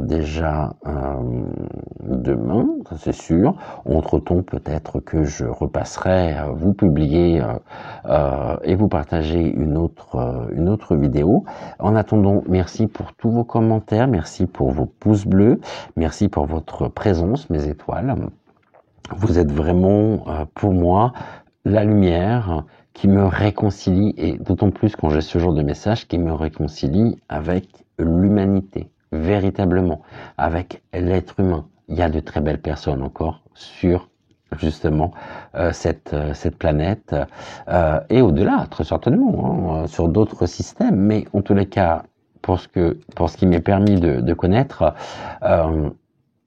déjà demain, ça c'est sûr. Entre-temps, peut-être que je repasserai vous publier et vous partager une autre vidéo. En attendant, merci pour tous vos commentaires, merci pour vos pouces bleus, merci pour votre présence, mes étoiles. Vous êtes vraiment, pour moi, la lumière qui me réconcilie, et d'autant plus quand j'ai ce genre de message, qui me réconcilie avec l'humanité, véritablement, avec l'être humain. Il y a de très belles personnes encore sur justement cette planète et au-delà, très certainement, hein, sur d'autres systèmes, mais en tous les cas, pour ce qui m'est permis de connaître,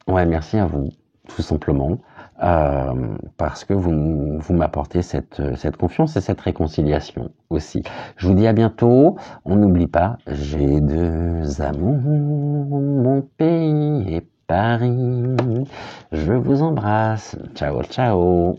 Ouais, merci à vous, tout simplement, parce que vous m'apportez cette confiance et cette réconciliation aussi. Je vous dis à bientôt. On n'oublie pas, j'ai 2 amours, mon pays et Paris. Je vous embrasse. Ciao, ciao.